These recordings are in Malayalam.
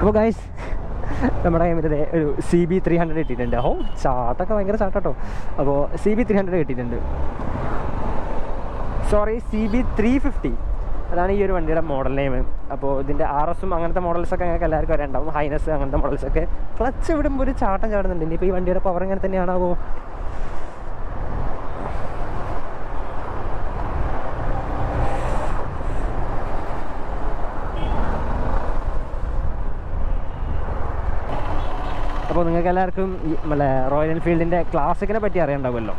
അപ്പോൾ ഗൈസ് നമ്മുടെ കയ്യിൽ ഒരു CB300 കിട്ടിയിട്ടുണ്ട്. ചാട്ടൊക്കെ ഭയങ്കര ചാട്ടോ. അപ്പോൾ CB300 കിട്ടിയിട്ടുണ്ട്. സോറി, CB350 അതാണ് ഈ ഒരു വണ്ടിയുടെ മോഡൽ നെയിം. അപ്പോൾ ഇതിൻ്റെ RSഉം അങ്ങനത്തെ മോഡൽസൊക്കെ ഞങ്ങൾക്ക് എല്ലാവർക്കും അറിയാണ്ടാവും. ഹൈനസ് അങ്ങനത്തെ മോഡൽസൊക്കെ. ക്ലച്ച് വിടുമ്പോൾ ഒരു ചാട്ടം ചാടുന്നുണ്ട്. ഇനിയിപ്പോൾ ഈ വണ്ടിയുടെ പവർ ഇങ്ങനെ തന്നെയാണാവോ? അപ്പോൾ നിങ്ങൾക്ക് എല്ലാവർക്കും റോയൽ എൻഫീൽഡിൻ്റെ ക്ലാസിക്കിനെ പറ്റി അറിയണ്ടാവുമല്ലോ.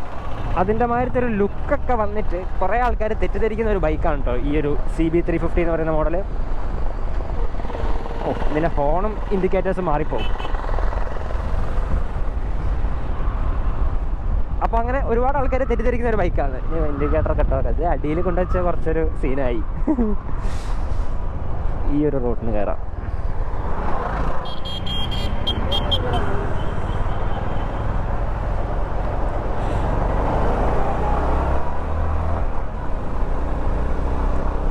അതിൻ്റെ മാതിരത്തെ ഒരു ലുക്കൊക്കെ വന്നിട്ട് കുറേ ആൾക്കാർ തെറ്റിദ്ധരിക്കുന്ന ഒരു ബൈക്കാണ് കേട്ടോ ഈ ഒരു CB350 എന്ന് പറയുന്ന മോഡൽ. ഇതിൻ്റെ ഹോണും ഇൻഡിക്കേറ്റേഴ്സും മാറിപ്പോകും. അപ്പോൾ അങ്ങനെ ഒരുപാട് ആൾക്കാർ തെറ്റിദ്ധരിക്കുന്ന ഒരു ബൈക്കാണ്. ഇൻഡിക്കേറ്റർ കെട്ടൊക്കെ അത് അടിയിൽ കൊണ്ടുവച്ച കുറച്ചൊരു സീനായി. ഈ ഒരു റൂട്ടിന് കയറാം.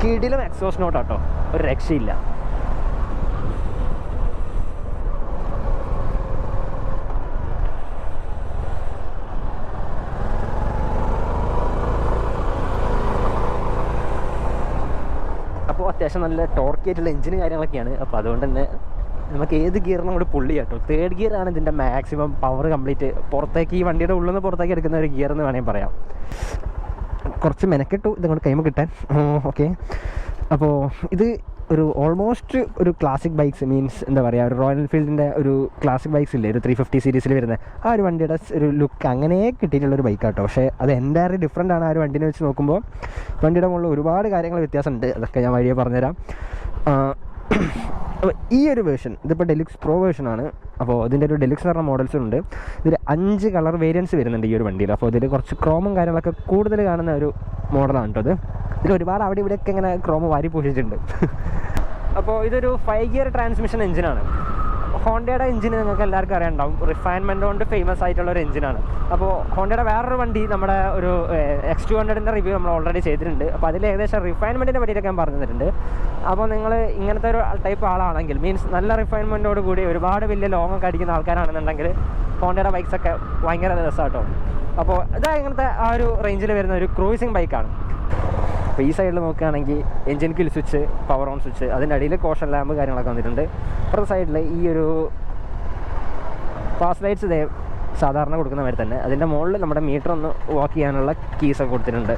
കിടിലും എക്സോസ്റ്റ് നോട്ട് കേട്ടോ, ഒരു രക്ഷയില്ല. അപ്പോൾ അത്യാവശ്യം നല്ല ടോർക്ക് ആയിട്ടുള്ള എഞ്ചിനും കാര്യങ്ങളൊക്കെയാണ്. അപ്പോൾ അതുകൊണ്ട് തന്നെ നമുക്ക് ഏത് ഗിയറിനും കൂടി പുള്ളി കേട്ടോ. 3rd ഗിയറാണ് ഇതിൻ്റെ മാക്സിമം പവർ കംപ്ലീറ്റ് പുറത്തേക്ക്, ഈ വണ്ടിയുടെ ഉള്ളിൽ നിന്ന് പുറത്തേക്ക് എടുക്കുന്ന ഒരു ഗിയർ എന്ന് വേണമെങ്കിൽ പറയാം. കുറച്ച് മെനക്കെട്ടു ഇതുകൊണ്ട് കൈമ കിട്ടാൻ. ഓക്കെ, അപ്പോൾ ഇത് ഒരു ഓൾമോസ്റ്റ് ഒരു ക്ലാസിക് ബൈക്സ് മീൻസ് എന്താ പറയുക, ഒരു റോയൽ എൻഫീൽഡിൻ്റെ ഒരു ക്ലാസിക് ബൈക്സ് ഇല്ലേ, ഒരു 350 സീരീസിൽ വരുന്നത് ആ ഒരു വണ്ടിയുടെ ഒരു ലുക്ക് അങ്ങനെ കിട്ടിയിട്ടുള്ളൊരു ബൈക്കാട്ടോ. പക്ഷേ അത് എൻ്റയർലി ഡിഫറെൻ്റ് ആണ്. ആ ഒരു വണ്ടിനെ വെച്ച് നോക്കുമ്പോൾ വണ്ടിയുടെ മുകളിൽ ഒരുപാട് കാര്യങ്ങൾ വ്യത്യാസമുണ്ട്. അതൊക്കെ ഞാൻ വഴിയെ പറഞ്ഞുതരാം. അപ്പോൾ ഈ ഒരു വേർഷൻ ഇതിപ്പോൾ ഡെലുക്സ് പ്രോ വേർഷനാണ്. അപ്പോൾ ഇതിൻ്റെ ഒരു ഡെലുക്സ് പറഞ്ഞ മോഡൽസ് ഉണ്ട്. ഇതിൽ 5 കളർ വേരിയൻസ് വരുന്നുണ്ട് ഈ ഒരു വണ്ടിയിൽ. അപ്പോൾ ഇതിൽ കുറച്ച് ക്രോമും കാര്യങ്ങളൊക്കെ കൂടുതൽ കാണുന്ന ഒരു മോഡലാണ് കേട്ടോ. ഇതിൽ ഒരുപാട് അവിടെ ഇവിടെയൊക്കെ ഇങ്ങനെ ക്രോമ് വാരി പൂഷിച്ചിട്ടുണ്ട്. അപ്പോൾ ഇതൊരു 5 ഗിയർ ട്രാൻസ്മിഷൻ എഞ്ചിനാണ്. ഹോണ്ടയുടെ എഞ്ചിന് നിങ്ങൾക്ക് എല്ലാവർക്കും അറിയാണ്ടാവും, റിഫൈൻമെൻറ്റ് കൊണ്ട് ഫേമസ് ആയിട്ടുള്ള ഒരു എഞ്ചിനാണ്. അപ്പോൾ ഹോണ്ടയുടെ വേറൊരു വണ്ടി നമ്മുടെ ഒരു X200ൻ്റെ റിവ്യൂ നമ്മൾ ഓൾറെഡി ചെയ്തിട്ടുണ്ട്. അപ്പോൾ അതിൽ ഏകദേശം റിഫൈൻമെൻറ്റിനെ പറ്റിയിട്ടൊക്കെ ഞാൻ പറഞ്ഞു തന്നിട്ടുണ്ട്. അപ്പോൾ നിങ്ങൾ ഇങ്ങനത്തെ ഒരു ടൈപ്പ് ആളാണെങ്കിൽ, മീൻസ് നല്ല റിഫൈൻമെൻറ്റോട് കൂടി ഒരുപാട് വലിയ ലോങ് ഒക്കെ അടിക്കുന്ന ആൾക്കാരാണെന്നുണ്ടെങ്കിൽ ഹോണ്ടയുടെ ബൈക്സൊക്കെ ഭയങ്കര രസമാട്ടോ. അപ്പോൾ ഇതാ ഇങ്ങനത്തെ ആ ഒരു റേഞ്ചിൽ വരുന്ന ഒരു ക്രൂസിങ് ബൈക്കാണ്. അപ്പോൾ ഈ സൈഡിൽ നോക്കുകയാണെങ്കിൽ engine kill switch, power on switch, അതിൻ്റെ അടിയിൽ കോഷൻ ലാമ്പ് കാര്യങ്ങളൊക്കെ വന്നിട്ടുണ്ട്. അപ്പുറത്തെ സൈഡിൽ ഈ ഒരു പാസ് ലൈറ്റ്സ് ഇതേ സാധാരണ കൊടുക്കുന്ന മാതിരി തന്നെ. അതിൻ്റെ മുകളിൽ നമ്മുടെ മീറ്റർ ഒന്ന് വാക്ക് ചെയ്യാനുള്ള കീസൊക്കെ കൊടുത്തിട്ടുണ്ട്.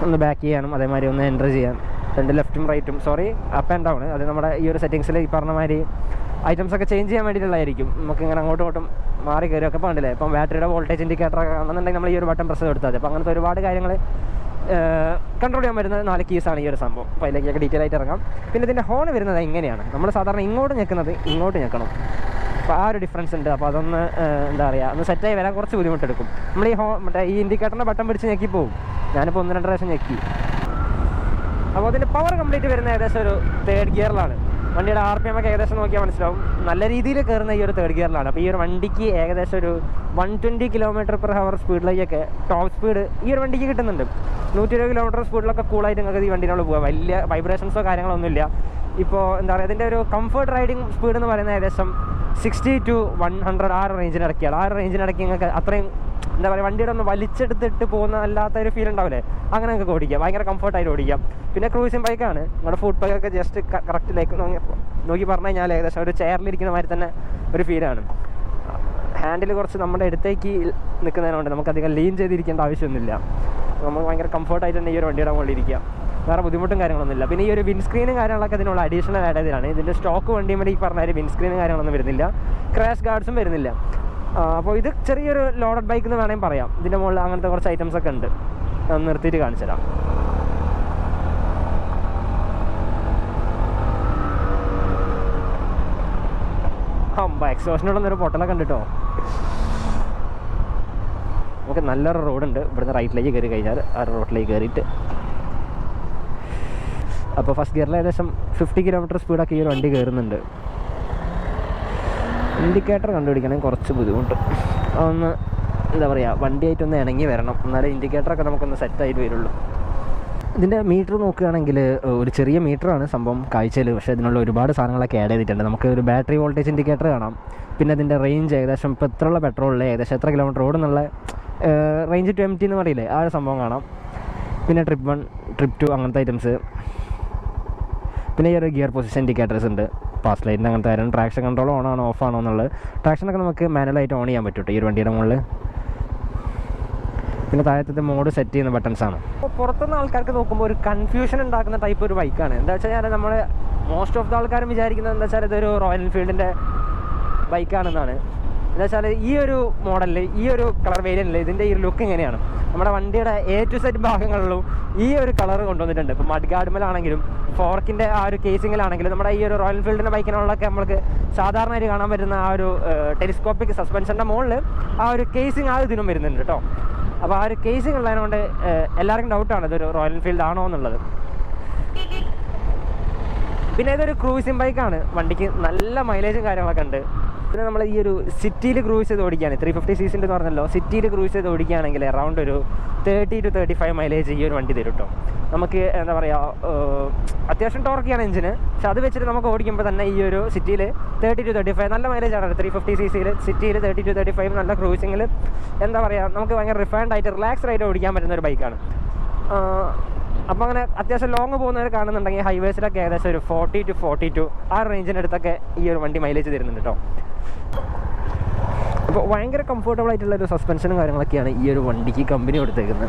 ഒന്ന് ബാക്ക് ചെയ്യാനും അതേമാതിരി ഒന്ന് എൻ്റർ ചെയ്യാൻ 2 ലെഫ്റ്റും റൈറ്റും, സോറി അപ്പ് ആൻഡ് ഡൗൺ. അത് നമ്മുടെ ഈ ഒരു സെറ്റിങ്സിൽ ഈ പറഞ്ഞ മാതിരി ഐറ്റംസൊക്കെ ചേഞ്ച് ചെയ്യാൻ വേണ്ടിയിട്ടുള്ളതായിരിക്കും. നമുക്കിങ്ങനെ അങ്ങോട്ടും ഇങ്ങോട്ടും മാറി കയറിയൊക്കെ കണ്ടില്ലേ. ഇപ്പം ബാറ്ററിയുടെ വോൾട്ടേജ് ഇൻഡിക്കേറ്ററൊക്കെ കാണുന്നുണ്ടെങ്കിൽ നമ്മൾ ഈ ഒരു ബട്ടൺ പ്രസ് കൊടുത്താൽ മതി. അപ്പോൾ അങ്ങനത്തെ ഒരുപാട് കാര്യങ്ങൾ കൺട്രോൾ ചെയ്യാൻ വരുന്നത് 4 കീസാണ് ഈ ഒരു സംഭവം. അപ്പോൾ അതിലേക്കൊക്കെ ഡീറ്റെയിൽ ആയിട്ട് ഇറങ്ങാം. പിന്നെ ഇതിൻ്റെ ഹോൺ വരുന്നത് ഇങ്ങനെയാണ്. നമ്മൾ സാധാരണ ഇങ്ങോട്ട് ഞെക്കുന്നത് ഇങ്ങോട്ട് ഞെക്കണം. അപ്പോൾ ആ ഒരു ഡിഫറൻസ് ഉണ്ട്. അപ്പോൾ അതൊന്ന് എന്താ പറയുക, ഒന്ന് സെറ്റായി വരാൻ കുറച്ച് ബുദ്ധിമുട്ടെടുക്കും. നമ്മൾ ഈ മറ്റേ ഈ ഇൻഡിക്കേറ്ററിൻ്റെ ബട്ടൺ പിടിച്ച് ഞെക്കി പോകും. ഞാനിപ്പോൾ 1-2 പ്രാവശ്യം ഞെക്കി. അപ്പോൾ അതിൻ്റെ പവർ കംപ്ലീറ്റ് വരുന്ന ഏകദേശം ഒരു 3rd ഗിയറിലാണ്. വണ്ടിയുടെ RPM ഒക്കെ ഏകദേശം നോക്കിയാൽ മനസ്സിലാവും. നല്ല രീതിയിൽ കയറുന്ന ഈ ഒരു 3rd ഗിയറിലാണ്. അപ്പോൾ ഈ ഒരു വണ്ടിക്ക് ഏകദേശം ഒരു 120 km/h സ്പീഡിലേക്കൊക്കെ ടോപ്പ് സ്പീഡ് ഈ ഒരു വണ്ടിക്ക് കിട്ടുന്നുണ്ട്. 120 km സ്പീഡിലൊക്കെ കൂളായിട്ട് നിങ്ങൾക്ക് ഈ വണ്ടിനോട് പോകാം. വലിയ വൈബ്രേഷൻസോ കാര്യങ്ങളൊന്നുമില്ല. ഇപ്പോൾ എന്താ പറയുക, ഇതിൻ്റെ ഒരു കംഫർട്ട് റൈഡിങ് സ്പീഡ് എന്ന് പറയുന്നത് ഏകദേശം 60 to 100 ആ ഒരു റേഞ്ചിനിടയ്ക്കാണ്. ആ ഒരു റേഞ്ചിനിടയ്ക്ക് നിങ്ങൾക്ക് അത്രയും എന്താ പറയുക, വണ്ടിയുടെ ഒന്ന് വലിച്ചെടുത്തിട്ട് പോകുന്ന അല്ലാത്ത ഒരു ഫീൽ ഉണ്ടാവില്ലേ, അങ്ങനെ നിങ്ങൾക്ക് ഓടിക്കാം. ഭയങ്കര കംഫർട്ടായിട്ട് ഓടിക്കാം. പിന്നെ ക്രൂസിങ് ബൈക്കാണ്. നിങ്ങളുടെ ഫുഡ് പാക്കൊക്കെ ജസ്റ്റ് കറക്റ്റ് നോക്കി പറഞ്ഞു കഴിഞ്ഞാൽ ഏകദേശം ഒരു ചെയറിലിരിക്കുന്ന മാതിരി തന്നെ ഒരു ഫീലാണ്. ഹാൻഡിൽ കുറച്ച് നമ്മുടെ അടുത്തേക്ക് നിൽക്കുന്നതിനുണ്ട് നമുക്കധികം ലീൻ ചെയ്തിരിക്കേണ്ട ആവശ്യമൊന്നുമില്ല. നമുക്ക് ഭയങ്കര കംഫർട്ടായിട്ട് തന്നെ ഈ ഒരു വണ്ടിയുടെ മുകളിൽ ഇരിക്കാം. വേറെ ബുദ്ധിമുട്ടും കാര്യങ്ങളൊന്നുമില്ല. പിന്നെ ഈ ഒരു വിൻസ്ക്രീനും കാര്യങ്ങളൊക്കെ ഇതിനുള്ള അഡീഷണൽ ആഡ് ചെയ്തതാണ്. ഇതിൻ്റെ സ്റ്റോക്ക് വണ്ടിയുമ്പോൾ ഈ പറഞ്ഞ ഒരു വിൻസ്ക്രീനും കാര്യങ്ങളൊന്നും വരുന്നില്ല. ക്രാഷ് ഗാർഡ്സും വരുന്നില്ല. അപ്പോൾ ഇത് ചെറിയൊരു ലോഡഡ് ബൈക്ക് എന്ന് വേണമെങ്കിൽ പറയാം. ഇതിൻ്റെ മുകളിൽ അങ്ങനത്തെ കുറച്ച് ഐറ്റംസ് ഒക്കെ ഉണ്ട്. നിർത്തിയിട്ട് കാണിച്ചു തരാം. എക്സോഷനോടൊന്നൊരു പൊട്ടലൊക്കെ ഉണ്ട് കേട്ടോ. നമുക്ക് നല്ലൊരു റോഡുണ്ട്. ഇവിടുന്ന് റൈറ്റിലേക്ക് കയറി കഴിഞ്ഞാൽ ആ റോഡിലേക്ക് കയറിയിട്ട് അപ്പോൾ ഫസ്റ്റ് ഗിയറിൽ ഏകദേശം 50 km സ്പീഡൊക്കെ ഈ ഒരു വണ്ടി കയറുന്നുണ്ട്. ഇൻഡിക്കേറ്റർ കണ്ടുപിടിക്കണമെങ്കിൽ കുറച്ച് ബുദ്ധിമുട്ട്. അതൊന്ന് എന്താ പറയുക, വണ്ടിയായിട്ടൊന്ന് ഇണങ്ങി വരണം. എന്നാലേ ഇൻഡിക്കേറ്ററൊക്കെ നമുക്കൊന്ന് സെറ്റായിട്ട് വരുള്ളൂ. ഇതിൻ്റെ മീറ്റർ നോക്കുകയാണെങ്കിൽ ഒരു ചെറിയ മീറ്ററാണ് സംഭവം കാഴ്ചയിൽ, പക്ഷേ ഇതിനുള്ള ഒരുപാട് സാധനങ്ങളൊക്കെ ആഡ് ചെയ്തിട്ടുണ്ട്. നമുക്ക് ഒരു ബാറ്ററി വോൾട്ടേജ് ഇൻഡിക്കേറ്റർ കാണാം, പിന്നെ അതിൻ്റെ റേഞ്ച് ഏകദേശം ഇപ്പോൾ എത്രയുള്ള പെട്രോളിൽ ഏകദേശം എത്ര കിലോമീറ്റർ ഓടുന്നുള്ള റേഞ്ച് ടു MT എന്ന് പറയില്ലേ, ആ ഒരു സംഭവം കാണാം. പിന്നെ ട്രിപ്പ് 1 ട്രിപ്പ് 2 അങ്ങനത്തെ ഐറ്റംസ്. പിന്നെ ഈ ഒരു ഗിയർ പൊസിഷൻ ഇൻഡിക്കേറ്റേഴ്സ് ഉണ്ട്, പാസ് ലൈറ്റിൻ്റെ അങ്ങനത്തെ കാര്യം. ട്രാക്ഷൻ കൺട്രോൾ ഓൺ ആണോ ഓഫ് ആണോ എന്നുള്ളത്. ട്രാക്ഷനൊക്കെ നമുക്ക് മാനുവലായിട്ട് ഓൺ ചെയ്യാൻ പറ്റും ഈ ഒരു വണ്ടിയുടെ മുകളിൽ. പിന്നെ താഴത്തെ മോഡ് സെറ്റ് ചെയ്യുന്ന ബട്ടൺസാണ്. അപ്പോൾ പുറത്തുനിന്ന് ആൾക്കാർക്ക് നോക്കുമ്പോൾ ഒരു കൺഫ്യൂഷൻ ഉണ്ടാക്കുന്ന ടൈപ്പ് ഒരു ബൈക്കാണ്. എന്താ വെച്ചാൽ നമ്മൾ മോസ്റ്റ് ഓഫ് ദ ആൾക്കാരും വിചാരിക്കുന്നത് എന്താ വെച്ചാൽ ഇതൊരു റോയൽ എൻഫീൽഡിൻ്റെ ബൈക്കാണെന്നാണ്. എന്താ വെച്ചാൽ ഈ ഒരു മോഡലിൽ ഈ ഒരു കളർ വേരിയൻറ്റിൽ ഇതിൻ്റെ ഈ ഒരു ലുക്ക് ഇങ്ങനെയാണ്. നമ്മുടെ വണ്ടിയുടെ A to Z ഭാഗങ്ങളിലും ഈ ഒരു കളർ കൊണ്ടുവന്നിട്ടുണ്ട്. ഇപ്പോൾ മഡ് ഗാർഡ്മലാണെങ്കിലും ഫോർക്കിൻ്റെ ആ ഒരു കേസിങ്ങിലാണെങ്കിലും നമ്മുടെ ഈ ഒരു റോയൽ എൻഫീൽഡിൻ്റെ ബൈക്കിനുള്ളതൊക്കെ നമുക്ക് സാധാരണയായിട്ട് കാണാൻ പറ്റുന്ന ആ ഒരു ടെലിസ്കോപ്പിക് സസ്പെൻഷൻ്റെ മുകളിൽ ആ ഒരു കേസിങ് ആ ഇതിനും വരുന്നുണ്ട് കേട്ടോ. അപ്പോൾ ആ ഒരു കേസിങ് ഉള്ളതിനോണ്ട് എല്ലാവർക്കും ഡൗട്ടാണ് ഇതൊരു റോയൽ എൻഫീൽഡ് ആണോ എന്നുള്ളത്. പിന്നെ ഇതൊരു ക്രൂസിങ് ബൈക്കാണ്, വണ്ടിക്ക് നല്ല മൈലേജും കാര്യങ്ങളൊക്കെ ഉണ്ട്. പിന്നെ നമ്മൾ ഈ ഒരു സിറ്റിയിൽ ക്രൂസ് ചെയ്ത് ഓടിക്കുകയാണ്, 350cc എന്ന് പറഞ്ഞല്ലോ, സിറ്റിയിൽ ക്രൂസ് ചെയ്ത് ഓടിക്കുകയാണെങ്കിൽ അറൗണ്ട് ഒരു 30 to 35 മൈലേജ് ഈ ഒരു വണ്ടി തരും കേട്ടോ. നമുക്ക് എന്താ പറയുക, അത്യാവശ്യം ടോർക്കിയാണ് എഞ്ചിന്, പക്ഷെ അത് വെച്ചിട്ട് നമുക്ക് ഓടിക്കുമ്പോൾ തന്നെ ഈ ഒരു സിറ്റിയിൽ 30 to 35 നല്ല മൈലേജാണ്. 350cc സിറ്റിയിൽ 30 to 35 നല്ല ക്രൂസിങ്ങിൽ എന്താ പറയുക, നമുക്ക് ഭയങ്കര റിഫൈൻഡ് ആയിട്ട് റിലാക്സ്ഡ് ആയിട്ട് ഓടിക്കാൻ പറ്റുന്ന ഒരു ബൈക്കാണ്. അപ്പോൾ അങ്ങനെ അത്യാവശ്യം ലോങ് പോകുന്നവർ കാണുന്നുണ്ടെങ്കിൽ ഹൈവേസിലൊക്കെ ഏകദേശം ഒരു 40 to 42 ആ റേഞ്ചിനടുത്തൊക്കെ ഈ ഒരു വണ്ടി മൈലേജ് തരുന്നുണ്ട് കേട്ടോ. അപ്പോൾ ഭയങ്കര കംഫർട്ടബിൾ ആയിട്ടുള്ള ഒരു സസ്പെൻഷനും കാര്യങ്ങളൊക്കെയാണ് ഈ ഒരു വണ്ടിക്ക് കമ്പനി കൊടുത്തേക്കുന്നത്.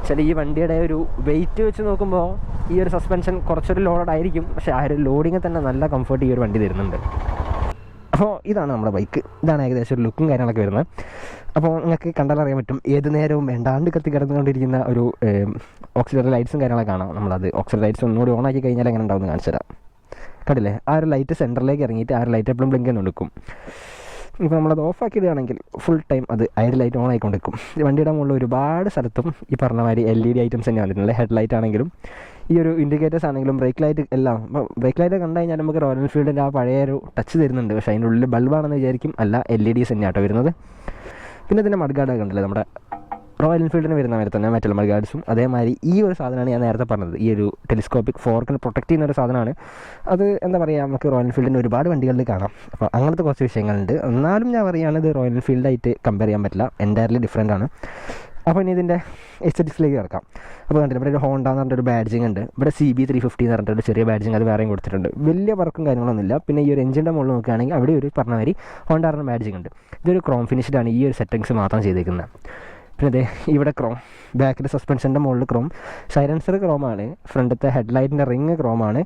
ചില ഈ വണ്ടിയുടെ ഒരു വെയിറ്റ് വെച്ച് നോക്കുമ്പോൾ ഈ ഒരു സസ്പെൻഷൻ കുറച്ചൊരു ലോഡഡ് ആയിരിക്കും, പക്ഷേ ആ ഒരു ലോഡിങ്ങിൽ തന്നെ നല്ല കംഫർട്ട് ഈ ഒരു വണ്ടി തരുന്നുണ്ട്. അപ്പോൾ ഇതാണ് നമ്മുടെ ബൈക്ക്, ഇതാണ് ഏകദേശം ഒരു ലുക്കും കാര്യങ്ങളൊക്കെ വരുന്നത്. അപ്പോൾ നിങ്ങൾക്ക് കണ്ടാൽ അറിയാൻ പറ്റും ഏത് നേരവും വേണ്ടാണ്ട് കത്തി കിടന്നുകൊണ്ടിരിക്കുന്ന ഒരു ഓക്സിലറി ലൈറ്റ്സും കാര്യങ്ങളൊക്കെ കാണാം. നമ്മളത് ഓക്സിലറി ലൈറ്റ്സ് ഒന്നുകൂടി ഓൺ ആക്കി കഴിഞ്ഞാൽ എങ്ങനെ ഉണ്ടാവും എന്ന് കാണിച്ചു തരാം. കണ്ടില്ലേ, ആ ഒരു ലൈറ്റ് സെൻറ്ററിലേക്ക് ഇറങ്ങിയിട്ട് ആ ഒരു ലൈറ്റ് എപ്പോഴും ബ്ലിങ്ക് എന്ന് എടുക്കും. ഇപ്പോൾ നമ്മളത് ഓഫ് ആക്കിയിടുകയാണെങ്കിൽ ഫുൾ ടൈം അത് ഐഡിൽ ഓൺ ആയിക്കൊണ്ടിരിക്കും. ഈ വണ്ടിയുടെ മുകളിൽ ഒരുപാട് സ്ഥലത്തും ഈ പറഞ്ഞ മാതിരി LED ഐറ്റംസ് തന്നെ വന്നിട്ടുണ്ട്. ഹെഡ് ലൈറ്റ് ആണെങ്കിലും ഈ ഒരു ഇൻഡിക്കേറ്റേഴ്സ് ആണെങ്കിലും ബ്രേക്ക് ലൈറ്റ് എല്ലാം. അപ്പോൾ ബ്രേക്ക് ലൈറ്റ് കണ്ടു കഴിഞ്ഞാൽ നമുക്ക് റോയൽ എൻഫീൽഡിൻ്റെ ആ പഴയ ഒരു ടച്ച് തരുന്നുണ്ട്, പക്ഷേ അതിൻ്റെ ഉള്ളിൽ ബൾബാണെന്ന് വിചാരിക്കും, അല്ല LEDs തന്നെയാട്ടോ വരുന്നത്. പിന്നെ ഇതിൻ്റെ മഡ് ഗാർഡ് കണ്ടില്ലേ, നമ്മുടെ റോയൽ എൻഫീൽഡിന് വരുന്ന മാതിരി തന്നെ മെറ്റൽ മഡ് ഗാർഡ്സും അതേമാതിരി ഈ ഒരു സാധനമാണ് ഞാൻ നേരത്തെ പറഞ്ഞത്, ഈ ഒരു ടെലിസ്കോപ്പിക് ഫോർക്കിന് പ്രൊട്ടക്ട് ചെയ്യുന്ന ഒരു സാധനമാണ്. അത് എന്താ പറയുക, നമുക്ക് റോയൽ എൻഫീൽഡിൻ്റെ ഒരുപാട് വണ്ടികളിൽ കാണാം. അപ്പോൾ അങ്ങനത്തെ കുറച്ച് വിഷയങ്ങളുണ്ട്. എന്നാലും ഞാൻ പറയുകയാണ് ഇത് റോയൽ എൻഫീൽഡായിട്ട് കമ്പയർ ചെയ്യാൻ പറ്റില്ല, എൻറ്റയർലി ഡിഫറൻ്റ് ആണ്. അപ്പോൾ ഇനി ഇതിൻ്റെ എസ്തെറ്റിക്സിലേക്ക് കിടക്കാം. അപ്പോൾ കണ്ടില്ല, ഇവിടെ ഒരു ഹോണ്ട എന്ന് പറഞ്ഞിട്ടൊരു ബാഡ്ജിങ് ഉണ്ട്. ഇവിടെ CB350 എന്ന് പറഞ്ഞിട്ടൊരു ചെറിയ ബാഡ്ജിങ് അത് വേറെയും കൊടുത്തിട്ടുണ്ട്. വലിയ വർക്കും കാര്യങ്ങളൊന്നുമില്ല. പിന്നെ ഈ ഒരു എഞ്ചിൻ്റെ മുകളിൽ നോക്കുകയാണെങ്കിൽ അവിടെ ഒരു പറഞ്ഞ മാതിരി ഹോണ്ട പറഞ്ഞ ബാഡ്ജിങ് ഉണ്ട്. ഇതൊരു ക്രോം ഫിനിഷ്ഡാണ് ഈ ഒരു സെറ്റിങ്സ് മാത്രം ചെയ്തേക്കുന്നത്. പിന്നെ അതെ ഇവിടെ ക്രോം, ബാക്കിൽ സസ്പെൻഷൻ്റെ മുകളിൽ ക്രോം, സൈലൻസർ ക്രോമാണ്, ഫ്രണ്ടത്തെ ഹെഡ്ലൈറ്റിൻ്റെ റിങ് ക്രോമാണ്,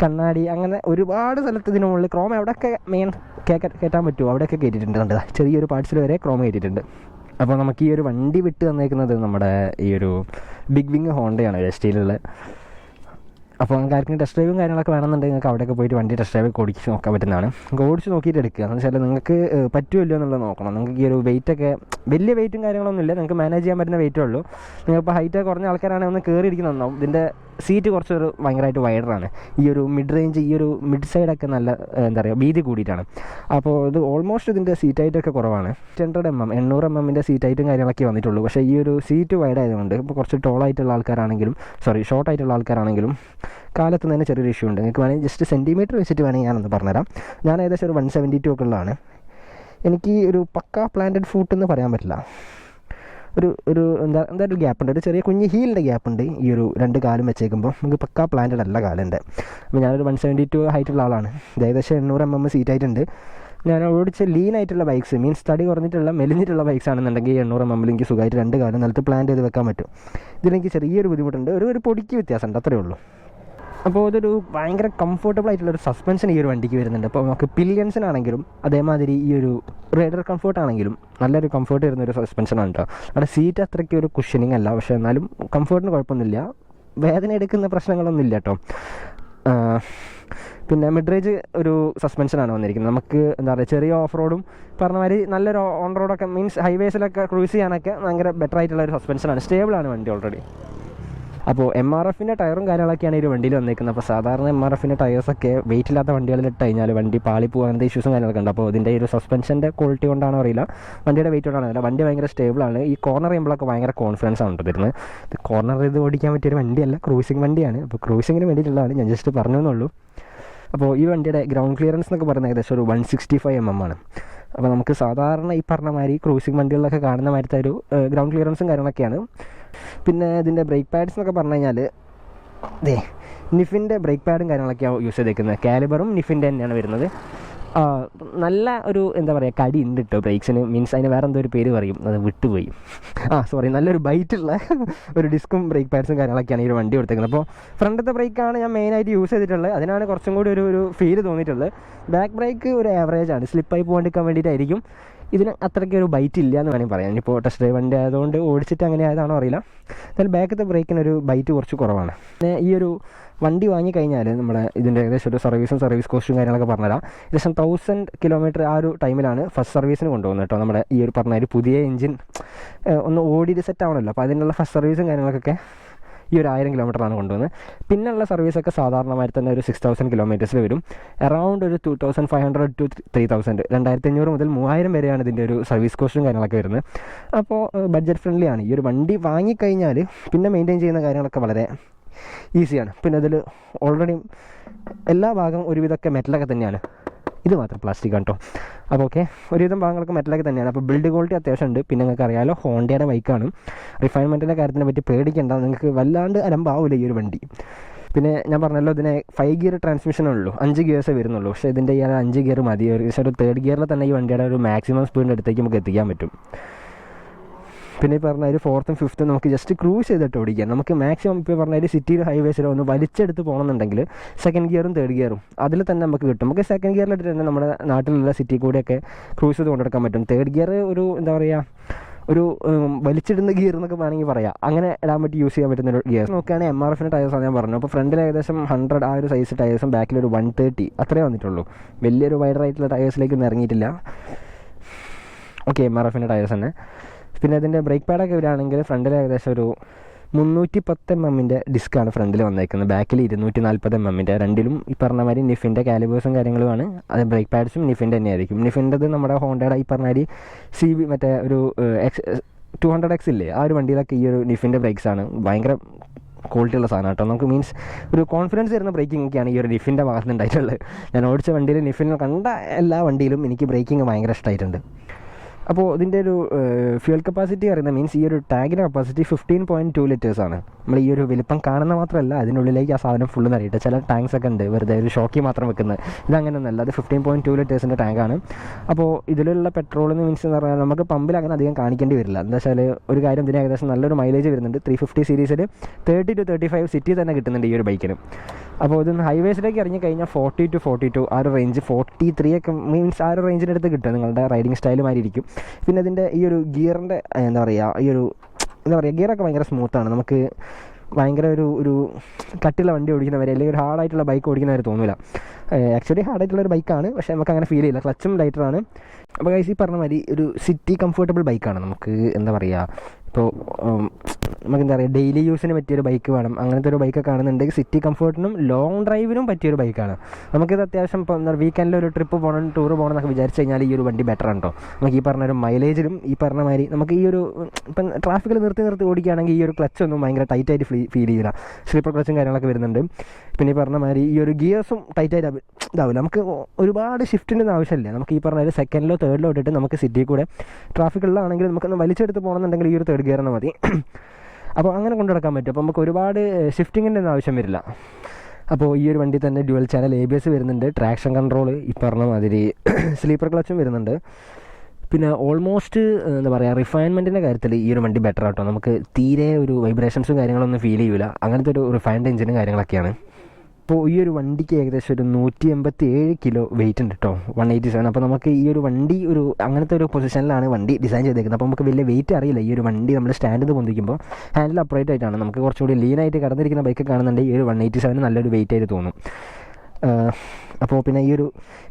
കണ്ണാടി, അങ്ങനെ ഒരുപാട് സ്ഥലത്ത് ഇതിന് മുകളിൽ ക്രോം എവിടെയൊക്കെ മെയിൻ കയറ്റാൻ പറ്റുമോ അവിടെയൊക്കെ കയറ്റിയിട്ടുണ്ട്. കണ്ടത് ചെറിയൊരു പാർട്സിൽ വരെ ക്രോം കയറ്റിയിട്ടുണ്ട്. അപ്പോൾ നമുക്ക് ഈ ഒരു വണ്ടി വിട്ട് തന്നേക്കുന്നത് നമ്മുടെ ഈ ഒരു ബിഗ് വിങ് ഹോണ്ടയാണ് സ്റ്റീലുള്ള. അപ്പോൾ നിങ്ങൾക്ക് ആർക്കും ടെസ്റ്റ് ഡ്രൈവും കാര്യങ്ങളൊക്കെ വേണമെന്നുണ്ടെങ്കിൽ നിങ്ങൾക്ക് അവിടെയൊക്കെ പോയിട്ട് വണ്ടി ടെസ്റ്റ് ഡ്രൈവ് ഓടിച്ച് നോക്കാൻ പറ്റുന്നതാണ്. നിങ്ങൾക്ക് ഓടിച്ച് നോക്കിയിട്ട് എടുക്കുക എന്ന് വെച്ചാൽ നിങ്ങൾക്ക് പറ്റുമല്ലോ എന്നുള്ളത് നോക്കണം. നിങ്ങൾക്ക് ഈ ഒരു വെയിറ്റൊക്കെ വലിയ വെയിറ്റും കാര്യങ്ങളൊന്നുമില്ല, നിങ്ങൾക്ക് മാനേജ് ചെയ്യാൻ പറ്റുന്ന വെയിറ്റേ ഉള്ളൂ. നിങ്ങളിപ്പോൾ ഹൈറ്റ് കുറഞ്ഞ ആൾക്കാരാണെങ്കിൽ ഒന്ന് കയറിയിരിക്കുന്നതാവും. ഇതിൻ്റെ സീറ്റ് കുറച്ചൊരു ഭയങ്കരമായിട്ട് വൈഡറാണ്. ഈ ഒരു മിഡ് റേഞ്ച്, ഈ ഒരു മിഡ് സൈഡൊക്കെ നല്ല എന്താ പറയുക വീതി കൂടിയിട്ടാണ്. അപ്പോൾ ഇത് ഓൾമോസ്റ്റ് ഇതിൻ്റെ സീറ്റ് ഹൈറ്റൊക്കെ കുറവാണ്. 800 mm സീറ്റ് ഹൈറ്റും കാര്യങ്ങളൊക്കെ വന്നിട്ടുള്ളൂ. പക്ഷേ ഈ ഒരു സീറ്റ് വൈഡ് ആയതുകൊണ്ട് ഇപ്പോൾ കുറച്ച് ടോളായിട്ടുള്ള ആൾക്കാരാണെങ്കിലും ഷോർട്ടായിട്ടുള്ള ആൾക്കാരാണെങ്കിലും കാലത്ത് ചെറിയൊരു ഇഷ്യൂ ഉണ്ട്. നിങ്ങൾക്ക് വേണമെങ്കിൽ ജസ്റ്റ് സെൻറ്റിമീറ്റർ വെച്ചിട്ട് വേണമെങ്കിൽ ഞാനൊന്ന് പറഞ്ഞുതരാം. ഞാൻ ഏകദേശം ഒരു 172 ഒക്കെ ഉള്ളതാണ്. എനിക്ക് ഒരു പക്ക പ്ലാന്റഡ് ഫൂട്ട് എന്ന് പറയാൻ പറ്റില്ല. ഒരു ഒരു ഗ്യാപ്പുണ്ട്, ഒരു ചെറിയ കുഞ്ഞ് ഹീലിൻ്റെ ഗ്യാപ്പുണ്ട് ഈ ഒരു രണ്ട് കാലും വെച്ചേക്കുമ്പോൾ. നമുക്ക് പക്ക പ്ലാന്റഡ് അല്ല കാലുണ്ട്. അപ്പോൾ ഞാനൊരു 172 ഹൈറ്റുള്ള ആളാണ്. ഏകദേശം 800 mm സീറ്റ് ഹൈറ്റുണ്ട്. ഞാൻ ഓടിച്ച ലീനായിട്ടുള്ള ബൈക്സ്, മീൻസ് തടി കുറഞ്ഞിട്ടുള്ള മെലിഞ്ഞിട്ടുള്ള ബൈക്സ് ആണെന്നുണ്ടെങ്കിൽ 800 mm എനിക്ക് സുഖമായിട്ട് രണ്ട് കാലം നിലത്ത് പ്ലാന്റ് ചെയ്ത് വെക്കാൻ പറ്റും. ഇതിലെനിക്ക് ചെറിയൊരു ബുദ്ധിമുട്ടുണ്ട്, ഒരു പൊടിക്ക് വ്യത്യാസമുണ്ട്, അത്രയേ ഉള്ളൂ. അപ്പോൾ ഇതൊരു ഭയങ്കര കംഫർട്ടബിൾ ആയിട്ടുള്ളൊരു സസ്പെൻഷൻ ഈ ഒരു വണ്ടിക്ക് വരുന്നുണ്ട്. അപ്പോൾ നമുക്ക് പില്യൻസിനാണെങ്കിലും അതേമാതിരി ഈ ഒരു റൈഡർ കംഫർട്ടാണെങ്കിലും നല്ലൊരു കംഫർട്ട് വരുന്നൊരു സസ്പെൻഷനാണ് കേട്ടോ. അവിടെ സീറ്റ് അത്രയ്ക്ക് ഒരു കുഷനിങ് അല്ല, പക്ഷേ എന്നാലും കംഫർട്ടിന് കുഴപ്പമൊന്നുമില്ല, വേദന എടുക്കുന്ന പ്രശ്നങ്ങളൊന്നും ഇല്ല കേട്ടോ. പിന്നെ മിഡ് റേഞ്ച് ഒരു സസ്പെൻഷനാണ് വന്നിരിക്കുന്നത്. നമുക്ക് എന്താ പറയുക, ചെറിയ ഓഫ് റോഡും പറഞ്ഞ മാതിരി നല്ലൊരു ഓൺ റോഡൊക്കെ മീൻസ് ഹൈവേസിലൊക്കെ ക്രൂസ് ചെയ്യാനൊക്കെ ഭയങ്കര ബെറ്റർ ആയിട്ടുള്ള ഒരു സസ്പെൻഷനാണ്. സ്റ്റേബിളാണ് വണ്ടി ഓൾറെഡി. അപ്പോൾ MRFിൻ്റെ ടയറും കാര്യങ്ങളൊക്കെയാണ് ഈ ഒരു വണ്ടിയിൽ വന്നിരിക്കുന്നത്. അപ്പോൾ സാധാരണ MRFിൻ്റെ ടയേഴ്സൊക്കെ വെയിറ്റ് ഇല്ലാത്ത വണ്ടികളിൽ ഇട്ട് കഴിഞ്ഞാൽ വണ്ടി പാളി പോകുക അങ്ങനത്തെ ഇഷ്യൂസും കാര്യങ്ങളൊക്കെ ഉണ്ട്. അപ്പോൾ ഇതിൻ്റെ ഒരു സസ്പെൻഷൻ്റെ ക്വാളിറ്റി കൊണ്ടാണോ അറിയില്ല, വണ്ടിയുടെ വെയിറ്റ് കൊണ്ടാണോ അറിയില്ല, വണ്ടി ഭയങ്കര സ്റ്റേബിളാണ്. ഈ കോർണർ ചെയ്യുമ്പോഴൊക്കെ ഭയങ്കര കോൺഫിഡൻസ് ആണ് തരുന്നത്. ഇത് കോർണർ ചെയ്ത് ഓടിക്കാൻ പറ്റിയൊരു വണ്ടിയല്ല, ക്രൂസിങ് വണ്ടിയാണ്. അപ്പോൾ ക്രൂസിങ്ങിന് വേണ്ടിയിട്ടുള്ളതാണ്, ഞാൻ ജസ്റ്റ് പറഞ്ഞു എന്നുള്ളൂ. അപ്പോൾ ഈ വണ്ടിയുടെ ഗ്രൗണ്ട് ക്ലിയറൻസ് എന്നൊക്കെ പറയുന്നത് ഏകദേശം ഒരു 165 mm ആണ്. അപ്പോൾ നമുക്ക് സാധാരണ ഈ പറഞ്ഞ മാതിരി ക്രൂസിങ് വണ്ടികളിലൊക്കെ കാണുന്ന മാതിരത്തെ ഒരു ഗ്രൗണ്ട് ക്ലിയറൻസും കാര്യങ്ങളൊക്കെയാണ്. പിന്നെ ഇതിൻ്റെ ബ്രേക്ക് പാഡ്സ് എന്നൊക്കെ പറഞ്ഞു കഴിഞ്ഞാൽ നിഫിൻ്റെ ബ്രേക്ക് പാഡും കാര്യങ്ങളൊക്കെയാണ് യൂസ് ചെയ്തേക്കുന്നത്. കാലിബറും നിഫിൻ്റെ തന്നെയാണ് വരുന്നത്. നല്ല ഒരു എന്താ പറയുക കടി ഉണ്ട് കേട്ടോ ബ്രേക്സിന്, മീൻസ് അതിന് വേറെ എന്തോ ഒരു പേര് പറയും, അത് വിട്ടുപോയി. സോറി, നല്ലൊരു ബൈറ്റുള്ള ഒരു ഡിസ്കും ബ്രേക്ക് പാഡ്സും കാര്യങ്ങളൊക്കെയാണ് ഈ ഒരു വണ്ടി കൊടുത്തേക്കുന്നത്. അപ്പോൾ ഫ്രണ്ടത്തെ ബ്രേക്കാണ് ഞാൻ മെയിനായിട്ട് യൂസ് ചെയ്തിട്ടുള്ളത്, അതിനാണ് കുറച്ചും കൂടി ഒരു ഫീൽ തോന്നിയിട്ടുള്ളത്. ബാക്ക് ബ്രേക്ക് ഒരു ആവറേജ് ആണ്, സ്ലിപ്പായി പോകാണ്ടിരിക്കാൻ വേണ്ടിയിട്ടായിരിക്കും. ഇതിന് അത്രയ്ക്ക് ഒരു ബൈറ്റ് ഇല്ല എന്ന് വേണമെങ്കിൽ പറയാം. ഇപ്പോൾ ടെസ്റ്റ് ഡ്രൈവ് വണ്ടി ആയതുകൊണ്ട് ഓടിച്ചിട്ട് അങ്ങനെ ആയതാണോ അറിയില്ല, എന്നാൽ ബാക്കത്തെ ബ്രേക്കിനൊരു ബൈറ്റ് കുറച്ച് കുറവാണ്. പിന്നെ ഈ ഒരു വണ്ടി വാങ്ങിക്കഴിഞ്ഞാൽ നമ്മുടെ ഇതിൻ്റെ ഏകദേശം ഒരു സർവീസ് കോസ്റ്റും കാര്യങ്ങളൊക്കെ പറഞ്ഞുതരാം. ഏകദേശം 1000 കിലോമീറ്റർ ആ ഒരു ടൈമിലാണ് ഫസ്റ്റ് സർവീസിന് കൊണ്ടുപോകുന്നത് കേട്ടോ. നമ്മുടെ ഈ ഒരു പറഞ്ഞ ഒരു പുതിയ എഞ്ചിൻ ഒന്ന് ഓടിയിട്ട് സെറ്റ് ആവണമല്ലോ, അപ്പോൾ അതിനുള്ള ഫസ്റ്റ് സർവീസും കാര്യങ്ങളൊക്കെ ഈ ഒരു 1000 കിലോമീറ്ററാണ് കൊണ്ടുവന്നത്. പിന്നെയുള്ള സർവീസൊക്കെ സാധാരണമായി തന്നെ ഒരു 6000 കിലോമീറ്റേഴ്സിൽ വരും. അറൗണ്ട് ഒരു 2500 to 3000, 2500 മുതൽ 3000 വരെയാണ് ഇതിൻ്റെ ഒരു സർവീസ് കോസ്റ്റും കാര്യങ്ങളൊക്കെ വരുന്നത്. അപ്പോൾ ബഡ്ജറ്റ് ഫ്രണ്ട്ലി ആണ്. ഈ ഒരു വണ്ടി വാങ്ങിക്കഴിഞ്ഞാൽ പിന്നെ മെയിൻറ്റെയിൻ ചെയ്യുന്ന കാര്യങ്ങളൊക്കെ വളരെ ഈസിയാണ്. പിന്നെ അതിൽ ഓൾറെഡി എല്ലാ ഭാഗം ഒരുവിധമൊക്കെ മെറ്റലൊക്കെ തന്നെയാണ്, ഇത് മാത്രം പ്ലാസ്റ്റിക് ആണ് കേട്ടോ. അപ്പോൾ ഓക്കെ, ഒരുവിധം ഭാഗങ്ങളൊക്കെ മെറ്റലൊക്കെ തന്നെയാണ്. അപ്പോൾ ബിൽഡ് ക്വാളിറ്റി അത്യാവശ്യം ഉണ്ട്. പിന്നെ നിങ്ങൾക്ക് അറിയാമല്ലോ ഹോണ്ടയുടെ ബൈക്കാണ്, റിഫൈൻമെൻറ്റിൻ്റെ കാര്യത്തിനെ പറ്റി പേടിക്കേണ്ട, നിങ്ങൾക്ക് വല്ലാണ്ട് അലമ്പാവില്ല ഈ ഒരു വണ്ടി. പിന്നെ ഞാൻ പറഞ്ഞല്ലോ ഇതിന് 5 ഗിയർ ട്രാൻസ്മിഷനുള്ളൂ, 5 ഗിയേഴ്സേ വരുന്നുള്ളൂ. പക്ഷേ ഇതിൻ്റെ ഈ 5 ഗിയർ മതി. ഏകദേശം ഒരു 3rd ഗിയറിൽ തന്നെ ഈ വണ്ടിയുടെ ഒരു മാക്സിമം സ്പീഡിൻ്റെ അടുത്തേക്ക് നമുക്ക് എത്തിക്കാൻ പറ്റും. പിന്നെ ഈ പറഞ്ഞ ഒരു 4th and 5th നമുക്ക് ജസ്റ്റ് ക്രൂസ് ചെയ്തിട്ട് ഓടിക്കാം. നമുക്ക് മാക്സിമം ഇപ്പോൾ പറഞ്ഞ ഒരു സിറ്റിയിൽ ഹൈവേസിലോ ഒന്ന് വലിച്ചെടുത്ത് പോകണമെന്നുണ്ടെങ്കിൽ 2nd ഗിയറും 3rd ഗിയറും അതിൽ തന്നെ നമുക്ക് കിട്ടും. നമുക്ക് 2nd ഗിയറിലിട്ട് തന്നെ നമ്മുടെ നാട്ടിലുള്ള സിറ്റി കൂടെയൊക്കെ ക്രൂസ് ചെയ്ത് കൊണ്ടെടുക്കാൻ പറ്റും. 3rd ഗിയർ ഒരു എന്താ പറയുക, ഒരു വലിച്ചിടുന്ന ഗിയർ എന്നൊക്കെ വേണമെങ്കിൽ പറയാം, അങ്ങനെ ഇടാൻ പറ്റി യൂസ് ചെയ്യാൻ പറ്റുന്ന ഒരു ഗിയർ. നോക്കുകയാണെങ്കിൽ MRFിൻ്റെ ടയേഴ്സാണ് ഞാൻ പറഞ്ഞു. അപ്പോൾ ഫ്രണ്ടിൽ ഏകദേശം 100 ആ ഒരു സൈസ് ടയേഴ്സും ബാക്കിലൊരു 130 അത്രേ വന്നിട്ടുള്ളൂ. വലിയൊരു വൈഡറായിട്ടുള്ള ടയേഴ്സിലേക്കൊന്നും ഇറങ്ങിയിട്ടില്ല. ഓക്കെ, MRFിൻ്റെ ടയേഴ്സ് തന്നെ. പിന്നെ അതിൻ്റെ ബ്രേക്ക് പാഡൊക്കെ വരികയാണെങ്കിൽ ഫ്രണ്ടിൽ ഏകദേശം ഒരു 310 mm ഡിസ്ക്കാണ് ഫ്രണ്ടിൽ വന്നേക്കുന്നത്, ബാക്കിൽ 240 mm. രണ്ടിലും ഈ പറഞ്ഞ മാതിരി നിഫിൻ്റെ കാലിബേഴ്സും കാര്യങ്ങളുമാണ്. അത് ബ്രേക്ക് പാഡ്സും നിഫിൻ്റെ തന്നെയായിരിക്കും. നിഫിൻ്റെത് നമ്മുടെ ഹോണ്ടയുടെ ഈ പറഞ്ഞ മാതിരി CB മറ്റേ ഒരു 200X ഇല്ലേ, ആ ഒരു വണ്ടിയിലൊക്കെ ഈ ഒരു നിഫിൻ്റെ ബ്രേക്സാണ്. ഭയങ്കര ക്വാളിറ്റി ഉള്ള സാധനം കേട്ടോ. നമുക്ക് മീൻസ് ഒരു കോൺഫിഡൻസ് തരുന്ന ബ്രേക്കിംഗ് ഒക്കെയാണ് ഈ ഒരു നിഫിൻ്റെ ഭാഗത്ത് ഉണ്ടായിട്ടുള്ളത്. ഞാൻ ഓടിച്ച വണ്ടിയിൽ നിഫിനെ കണ്ട എല്ലാ വണ്ടിയിലും എനിക്ക് ബ്രേക്കിംഗ് ഭയങ്കര ഇഷ്ടമായിട്ടുണ്ട്. അപ്പോൾ ഇതിൻ്റെ ഒരു ഫ്യൂൽ കപ്പാസിറ്റി പറയുന്നത് മീൻസ് ഈ ഒരു ടാങ്കിൻ്റെ കപ്പാസിറ്റി 15.2 liters ആണ്. നമ്മൾ ഈ ഒരു വലിപ്പം കാണുന്ന മാത്രമല്ല, അതിനുള്ളിലേക്ക് ആ സാധനം ഫുള്ള് നിറയിട്ട് ചില ടാങ്ക്സ് ഒക്കെ ഉണ്ട് വെറുതെ ഒരു ഷോക്കി മാത്രം വെക്കുന്നത്. ഇതങ്ങനെയൊന്നുമല്ല, അത് 15.2 liters ടാങ്കാണ്. അപ്പോൾ ഇതിലുള്ള പെട്രോളിന് മീൻസ് എന്ന് പറഞ്ഞാൽ നമുക്ക് പമ്പിൽ അങ്ങനെ അധികം കാണിക്കേണ്ടി വരില്ല. എന്താ വെച്ചാൽ ഒരു കാര്യം, ഇതിന് ഏകദേശം നല്ലൊരു മൈലേജ് വരുന്നുണ്ട്. 350 സീരീസിൽ 30 to 35 സിറ്റി തന്നെ കിട്ടുന്നുണ്ട് ഈ ഒരു ബൈക്കിന്. അപ്പോൾ ഇതൊന്ന് ഹൈവേസിലേക്ക് ഇറങ്ങി കഴിഞ്ഞാൽ 40 to 42 ആ ഒരു റേഞ്ച്, 43 ഒക്കെ മീൻസ് ആ ഒരു റേഞ്ചിൻ്റെ അടുത്ത് കിട്ടും. നിങ്ങളുടെ റൈഡിങ് സ്റ്റൈൽ മാതിരി ഇരിക്കും. പിന്നെ ഇതിൻ്റെ ഈ ഒരു ഗിയറിൻ്റെ എന്താ പറയുക, ഈ ഒരു എന്താ പറയുക, ഗിയറൊക്കെ ഭയങ്കര സ്മൂത്താണ്. നമുക്ക് ഭയങ്കര ഒരു കട്ടിയുള്ള വണ്ടി ഓടിക്കുന്നവരെ അല്ലെങ്കിൽ ഒരു ഹാർഡായിട്ടുള്ള ബൈക്ക് ഓടിക്കുന്നവരെ തോന്നില്ല. ആക്ച്വലി ഹാർഡായിട്ടുള്ളൊരു ബൈക്കാണ്, പക്ഷേ നമുക്ക് അങ്ങനെ ഫീൽ ചെയ്യില്ല. ക്ലച്ചും ലൈറ്ററാണ്. അപ്പോൾ ഗൈസ് ഈ പറഞ്ഞ മാതിരി ഒരു സിറ്റി കംഫർട്ടബിൾ ബൈക്കാണ്. നമുക്ക് എന്താ പറയുക, ഇപ്പോൾ നമുക്ക് എന്താ പറയുക, ഡെയിലി യൂസിന് പറ്റിയൊരു ബൈക്ക് വേണം, അങ്ങനത്തെ ഒരു ബൈക്കൊക്കെ കാണുന്നുണ്ടെങ്കിൽ സിറ്റി കംഫർട്ടിനും ലോങ് ഡ്രൈവിനും പറ്റിയൊരു ബൈക്കാണ്. നമുക്കിത് അത്യാവശ്യം ഇപ്പോൾ എന്താ വീക്കെൻഡിൽ ഒരു ട്രിപ്പ് പോകണം, ടൂർ പോകണം എന്നൊക്കെ വിചാരിച്ച് കഴിഞ്ഞാൽ ഈ ഒരു വണ്ടി ബെറ്റർ ആണ് കേട്ടോ. നമുക്ക് ഈ പറഞ്ഞ ഒരു മൈലേജിലും ഈ പറഞ്ഞ മാതിരി നമുക്ക് ഈ ഒരു ഇപ്പം ട്രാഫിക്കിൽ നിർത്തി ഓടിക്കുകയാണെങ്കിൽ ഈ ഒരു ക്ലച്ചൊന്നും ഭയങ്കര ടൈറ്റായിട്ട് ഫീൽ ചെയ്യില്ല. സ്ലീപ്പർ ക്ലച്ചും കാര്യങ്ങളൊക്കെ വരുന്നുണ്ട്. പിന്നെ ഈ പറഞ്ഞ മാതിരി ഈ ഒരു ഗിയേഴ്സും ടൈറ്റായിട്ട് ഇതാവില്ല. നമുക്ക് ഒരുപാട് ഷിഫ്റ്റിൻ്റെ ആവശ്യമില്ല. നമുക്ക് ഈ പറഞ്ഞ ഒരു 2nd or 3rd ഇട്ടിട്ട് നമുക്ക് സിറ്റി കൂടെ ട്രാഫിക്കുള്ളതാണെങ്കിൽ നമുക്കൊന്ന് വലിച്ചെടുത്ത് പോകണമെന്നുണ്ടെങ്കിൽ ഈ ഒരു 3rd ഗിയർ തന്നെ മതി. അപ്പോൾ അങ്ങനെ കൊണ്ടു നടക്കാൻ പറ്റും. അപ്പോൾ നമുക്ക് ഒരുപാട് ഷിഫ്റ്റിങ്ങിൻ്റെ ഒന്നും ആവശ്യം വരില്ല. അപ്പോൾ ഈ ഒരു വണ്ടി തന്നെ ഡ്യുവൽ ചാനൽ ABS വരുന്നുണ്ട്, ട്രാക്ഷൻ കൺട്രോൾ ഈ പറഞ്ഞ മാതിരി സ്ലീപ്പർ ക്ലച്ചും വരുന്നുണ്ട്. പിന്നെ ഓൾമോസ്റ്റ് എന്താ പറയുക, റിഫൈൻമെൻറ്റിൻ്റെ കാര്യത്തിൽ ഈ ഒരു വണ്ടി ബെറ്റർ ആട്ടോ. നമുക്ക് തീരെ ഒരു വൈബ്രേഷൻസും കാര്യങ്ങളൊന്നും ഫീൽ ചെയ്യില്ല. അങ്ങനത്തെ ഒരു റിഫൈൻഡ് എഞ്ചിനും കാര്യങ്ങളൊക്കെയാണ്. അപ്പോൾ ഈ ഒരു വണ്ടിക്ക് ഏകദേശം ഒരു 187 കിലോ വെയിറ്റ് ഉണ്ട് കേട്ടോ, 187. അപ്പോൾ നമുക്ക് ഈ ഒരു വണ്ടി ഒരു അങ്ങനത്തെ ഒരു പൊസിഷനിലാണ് വണ്ടി ഡിസൈൻ ചെയ്തേക്കുന്നത്. അപ്പോൾ നമുക്ക് വലിയ വെയിറ്റ് അറിയില്ല. ഈ ഒരു വണ്ടി നമ്മൾ സ്റ്റാൻഡിൽ പൊന്തിക്കുമ്പോൾ ഹാൻഡിൽ അപ്രൈറ്റ് ആയിട്ടാണ്. നമുക്ക് കുറച്ചുകൂടി ലീനായിട്ട് കടന്നിരിക്കുന്ന ബൈക്ക് കാണുന്നുണ്ടെങ്കിൽ ഈ ഒരു 187 നല്ലൊരു വെയിറ്റ് ആയിട്ട് തോന്നും. അപ്പോൾ പിന്നെ ഈ ഒരു